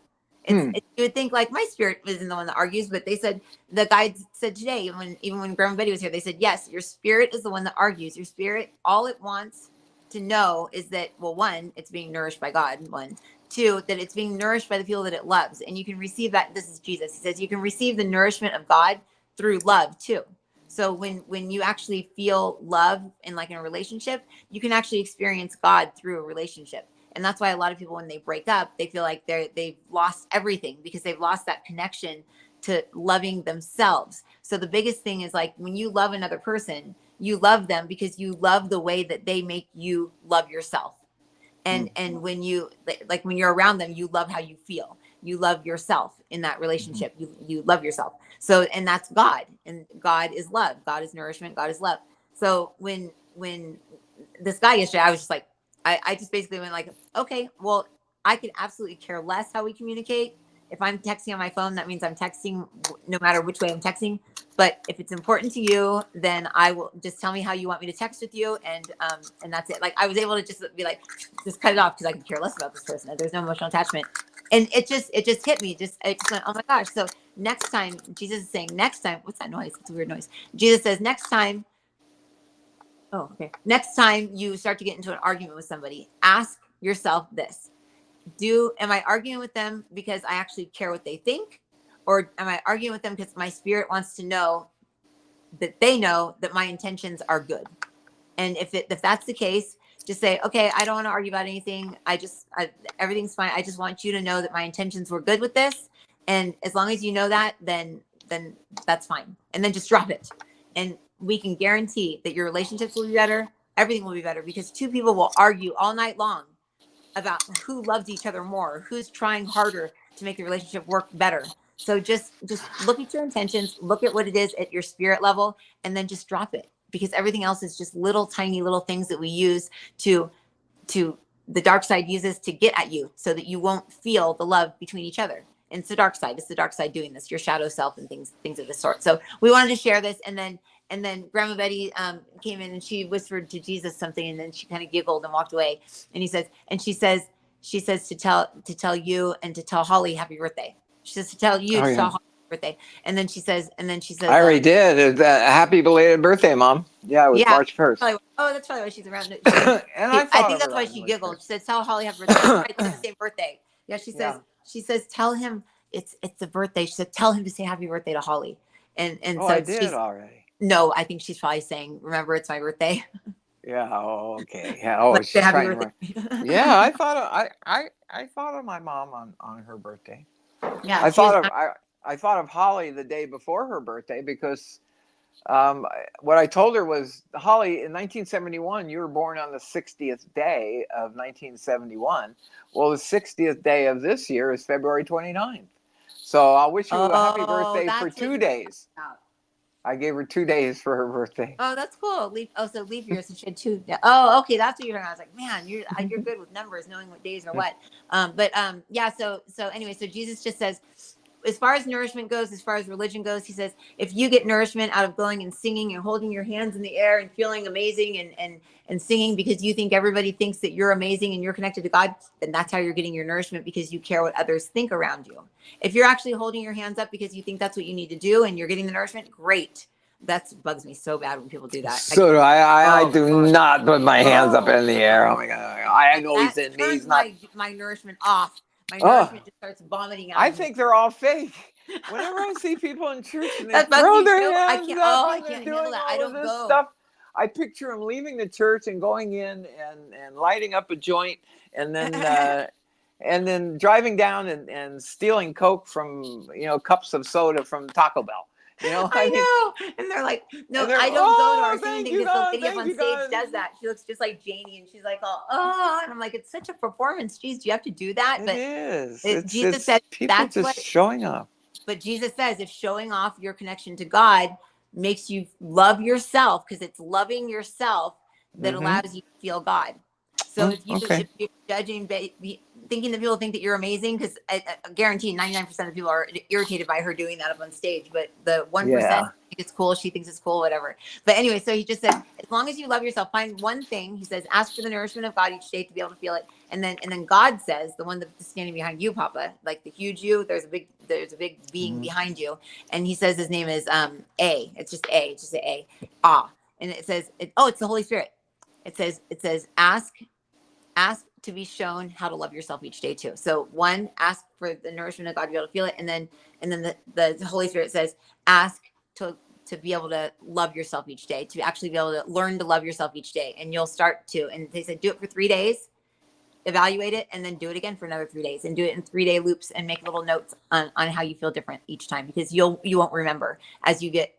You would think like my spirit isn't the one that argues, but they said, the guide said today, even when Grandma Betty was here, they said, yes, your spirit is the one that argues. Your spirit, all it wants to know is that, well, one, it's being nourished by God. One, two, that it's being nourished by the people that it loves. And you can receive that. This is Jesus. He says you can receive the nourishment of God through love too. So when you actually feel love in like in a relationship, you can actually experience God through a relationship. And that's why a lot of people, when they break up, they feel like they've lost everything, because they've lost that connection to loving themselves. So the biggest thing is like, when you love another person, you love them because you love the way that they make you love yourself. And when you like when you're around them, you love how you feel. You love yourself in that relationship. You love yourself. So, and that's God, and God is love. God is nourishment. God is love. So when this guy yesterday, I was just like, I just basically went like, okay, well, I could absolutely care less how we communicate. If I'm texting on my phone, that means I'm texting no matter which way I'm texting. But if it's important to you, then I will just tell me how you want me to text with you. And that's it. Like I was able to just be like, just cut it off, because I could care less about this person. There's no emotional attachment. And it just hit me. It just went, oh my gosh. So next time, Jesus is saying, next time, what's that noise? It's a weird noise. Jesus says, next time, oh, okay. Next time you start to get into an argument with somebody, ask yourself this. Am I arguing with them because I actually care what they think? Or am I arguing with them because my spirit wants to know that they know that my intentions are good? And if that's the case, just say, okay, I don't want to argue about anything. Everything's fine. I just want you to know that my intentions were good with this. And as long as you know that, then that's fine. And then just drop it. And we can guarantee that your relationships will be better. Everything will be better, because two people will argue all night long about who loves each other more, who's trying harder to make the relationship work better. So just look at your intentions, look at what it is at your spirit level, and then just drop it, because everything else is just little tiny little things that we use to the dark side uses to get at you, so that you won't feel the love between each other. And it's the dark side. It's the dark side doing this, your shadow self and things of this sort. So we wanted to share this. And then Grandma Betty came in and she whispered to Jesus something, and then she kind of giggled and walked away. And she says to tell you and to tell Holly happy birthday. She says to tell you to tell Holly happy birthday. And then she says, I already did. Happy belated birthday, Mom. Yeah, it was March 1st. That's probably why she's around. And I think that's why she giggled. She says, tell Holly happy birthday. Right, they're the same birthday. Yeah, she says, tell him it's the birthday. She said, tell him to say happy birthday to Holly. And so I did already. No, I think she's probably saying, remember, it's my birthday. Yeah. Oh, okay. Yeah. Oh, Like, say she's happy trying to birthday. run. Yeah, I thought of, I thought of my mom on her birthday. Yeah, I she was. thought of I thought of Holly the day before her birthday because what I told her was, Holly, in 1971, you were born on the 60th day of 1971. Well, the 60th day of this year is February 29th. So I'll wish you a happy Oh, birthday for that's what 2 days. you're talking about. I gave her 2 days for her birthday. Oh, that's cool. So leap years, and she had two. Oh, okay, that's what you're talking about. I was like, man, you're good with numbers, knowing what days are what. Yeah. So anyway, so Jesus just says, as far as nourishment goes, as far as religion goes, he says, if you get nourishment out of going and singing and holding your hands in the air and feeling amazing and singing because you think everybody thinks that you're amazing and you're connected to God, then that's how you're getting your nourishment, because you care what others think around you. If you're actually holding your hands up because you think that's what you need to do and you're getting the nourishment, great. That bugs me so bad when people do that. So do I Oh do God. not put my hands up Oh, in the air. Oh my God. I know that he's in me. turns He's not. my nourishment off. My Oh, nourishment just starts vomiting out I of me. think they're all fake. Whenever I see people in church and they That bugs throw me their so. hands up I and they're can't handle doing that. I all of don't this go. stuff, I picture them leaving the church and going in and lighting up a joint and then driving down and stealing Coke from, cups of soda from Taco Bell. I mean, I know. And they're like, no, and they're, I don't go to oh, our singing thank thing you, because the God, lady up thank on you, stage God. does that. She looks just like Janie, and she's like, oh, and I'm like, it's such a performance. Jeez, do you have to do that? It But is. Jesus It's said people that's just what. showing up. But Jesus says if showing off your connection to God makes you love yourself, because it's loving yourself that Mm-hmm. allows you to feel God. So Oh, if okay. you're judging, thinking that people think that you're amazing, because I guarantee 99% of people are irritated by her doing that up on stage, but the 1% Yeah. think it's cool, she thinks it's cool, whatever. But anyway, so he just says, as long as you love yourself, find one thing. He says, ask for the nourishment of God each day to be able to feel it. And then God says, the one that's standing behind you, Papa, like the huge you, there's a big being Mm-hmm. behind you, and he says his name is A. It's just A. It's just A. Ah, and it says, it's the Holy Spirit. It says ask to be shown how to love yourself each day too. So one, ask for the nourishment of God to be able to feel it, and then the Holy Spirit says, ask to be able to love yourself each day, to actually be able to learn to love yourself each day, and you'll start to. And they said do it for 3 days, evaluate it, and then do it again for another 3 days, and do it in 3-day loops, and make little notes on how you feel different each time, because you won't remember as you get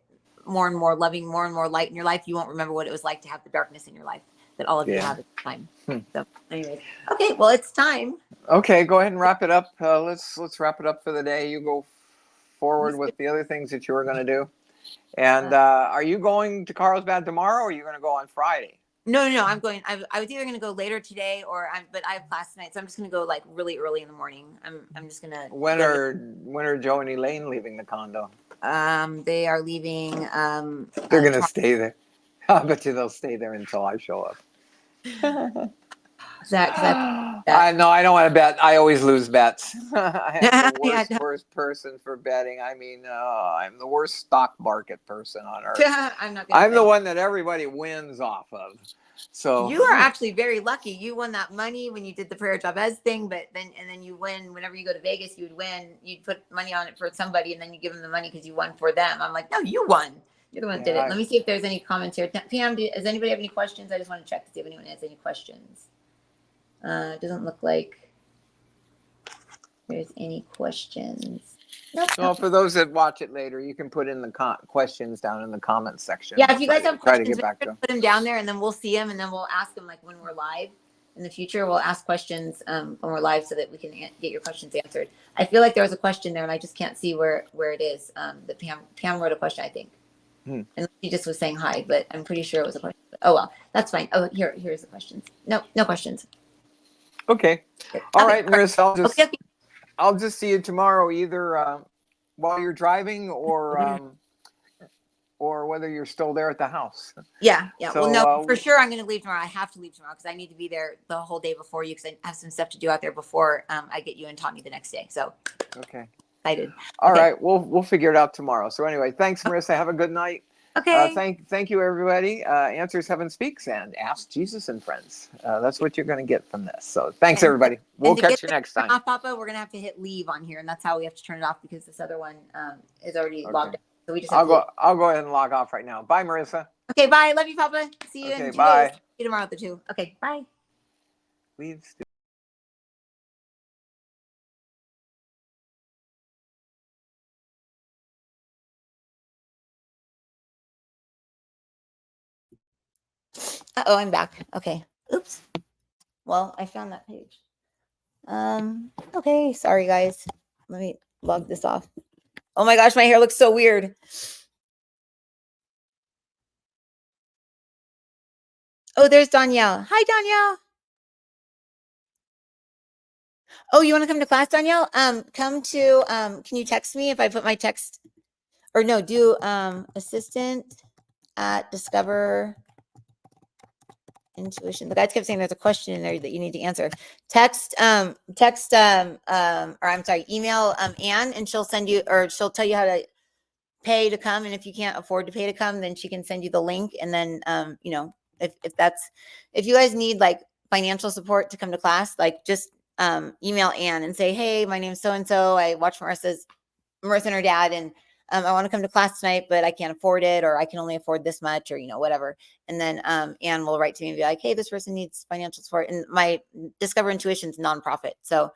more and more loving, more and more light in your life. You won't remember what it was like to have the darkness in your life that all of you Yeah. have at the time. Hmm. So anyways, okay, well, it's time. Okay, go ahead and wrap it up. Let's wrap it up for the day. You go forward with the other things that you were going to do. And are you going to Carlsbad tomorrow, or are you going to go on Friday? No, I'm going. I was either going to go later today, but I have class tonight, so I'm just going to go like really early in the morning. I'm just going to. When are Joe and Elaine leaving the condo? They are leaving. They're going to stay there. I bet you they'll stay there until I show up. That. I know I don't want to bet. I always lose bets. I am the Yeah, worst person for betting. I mean, I'm the worst stock market person on earth. I'm not gonna I'm the bet. one that everybody wins off of. So You are actually very lucky. You won that money when you did the Prayer Jabez thing, but then you win whenever you go to Vegas. You would win. You'd put money on it for somebody, and then you give them the money because you won for them. I'm like, no, you won. You're the one that did it. Let me see if there's any comments here. Pam, does anybody have any questions? I just want to check to see if anyone has any questions. It doesn't look like there's any questions. Nope. Well, for those that watch it later, you can put in the questions down in the comments section. Yeah, if you guys have try to questions, get back to them. put them down there, and then we'll see them, and then we'll ask them like when we're live in the future. We'll ask questions when we're live so that we can get your questions answered. I feel like there was a question there, and I just can't see where it is. The Pam wrote a question, I think, and she just was saying hi, but I'm pretty sure it was a question. Oh well, that's fine. Oh, here's the questions. No questions. Okay. All right, Marissa. Okay. I'll just see you tomorrow, either while you're driving or whether you're still there at the house. Yeah. So, Well, no, for sure I'm going to leave tomorrow. I have to leave tomorrow because I need to be there the whole day before you, because I have some stuff to do out there before I get you and Tommy the next day. So okay. Excited. All right. We'll figure it out tomorrow. So anyway, thanks, Marissa. Have a good night. Okay. Thank you, everybody. Answers Heaven Speaks and Ask Jesus and Friends. That's what you're going to get from this. So thanks, everybody. We'll catch you next time. Off, Papa, we're going to have to hit leave on here, and that's how we have to turn it off because this other one is already logged out. So we just have I'll go ahead and log off right now. Bye, Marisa. Okay, bye. Love you, Papa. See you Okay, in 2 bye. days. See you tomorrow at the 2. Okay, bye. Leave. Oh, I'm back. Okay. Oops. Well, I found that page. Okay, sorry guys. Let me log this off. Oh my gosh, my hair looks so weird. Oh, there's Danielle. Hi, Danielle. Oh, you want to come to class, Danielle? Come to can you text me if I put my text or no, do assistant at Discover Intuition. The guys kept saying there's a question in there that you need to answer. Or I'm sorry, email Anne and she'll send you or she'll tell you how to pay to come. And if you can't afford to pay to come, then she can send you the link. And then you know, if you guys need like financial support to come to class, like just email Anne and say, hey, my name's so and so. I watch Marissa and her dad, and I want to come to class tonight, but I can't afford it, or I can only afford this much, or, you know, whatever. And then Anne will write to me and be like, hey, this person needs financial support. And my Discover Intuition's nonprofit. So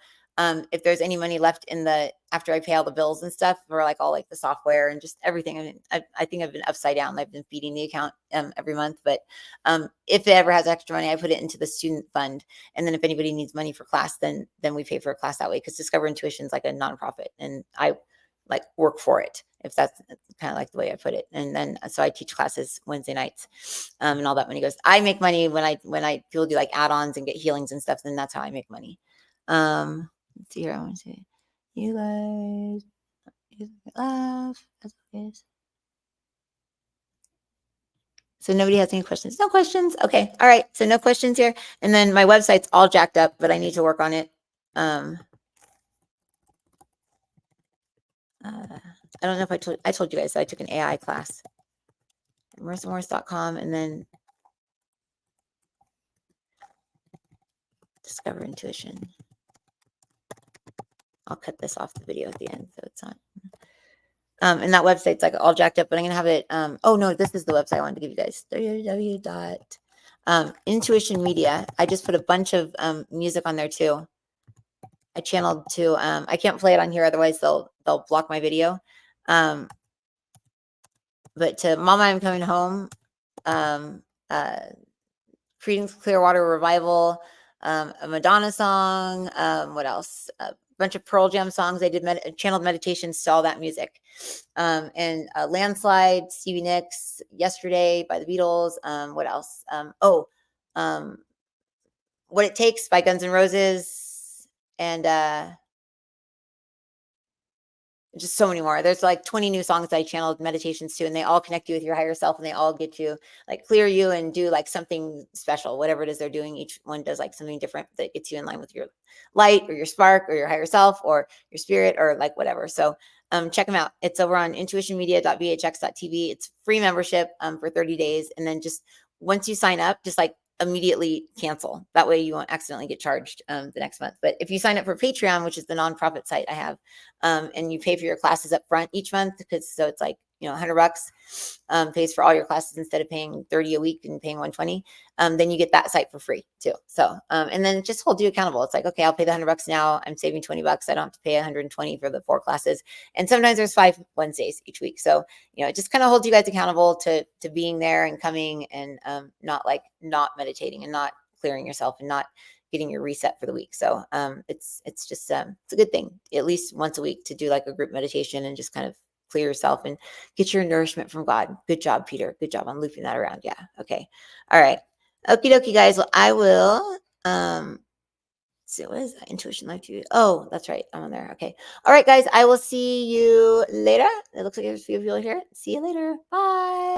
if there's any money left in the, after I pay all the bills and stuff for like all like the software and just everything, I mean, I think I've been upside down. I've been feeding the account every month, but if it ever has extra money, I put it into the student fund. And then if anybody needs money for class, then we pay for a class that way. Cause Discover Intuition is like a nonprofit and I like work for it, if that's kind of like the way I put it. And then so I teach classes Wednesday nights, and all that money goes. I make money when people do like add-ons and get healings and stuff. Then that's how I make money. Let's see here. I want to say, you guys love as always. So nobody has any questions? No questions. Okay. All right. So no questions here. And then my website's all jacked up, but I need to work on it. I don't know if I told you guys that I took an AI class. MarissaMorris.com and then Discover Intuition. I'll cut this off the video at the end so it's not. And that website's like all jacked up, but I'm gonna have it. Oh no, this is the website I wanted to give you guys. www.intuition media. I just put a bunch of music on there too. I channeled to. I can't play it on here, otherwise they'll block my video. But to Mama, I'm Coming Home. Creedence Clearwater Revival, a Madonna song. What else? A bunch of Pearl Jam songs. I did channeled meditations to all that music. And Landslide, Stevie Nicks, Yesterday by the Beatles. What else? What It Takes by Guns N' Roses. And just so many more. There's like 20 new songs I channeled meditations to, and they all connect you with your higher self, and they all get you like clear you and do like something special, whatever it is they're doing. Each one does like something different that gets you in line with your light or your spark or your higher self or your spirit or like whatever. So check them out. It's over on intuitionmedia.vhx.tv. It's free membership for 30 days. And then just once you sign up, just like immediately cancel. That way you won't accidentally get charged the next month. But if you sign up for Patreon, which is the nonprofit site I have, and you pay for your classes up front each month, because so it's like, you know, $100 pays for all your classes instead of paying 30 a week and paying 120. Then you get that site for free too. So, and then it just holds you accountable. It's like, okay, I'll pay the $100 now. I'm saving $20. I don't have to pay 120 for the 4 classes. And sometimes there's 5 Wednesdays each week. So, you know, it just kind of holds you guys accountable to being there and coming and not meditating and not clearing yourself and not getting your reset for the week. So it's just it's a good thing, at least once a week, to do like a group meditation and just kind of clear yourself and get your nourishment from God. Good job, Peter. Good job on looping that around. Yeah. Okay. All right. Okie dokie, guys. Well, I will see, what is that? Intuition Live TV. Oh, that's right. I'm on there. Okay. All right, guys. I will see you later. It looks like there's a few people here. See you later. Bye.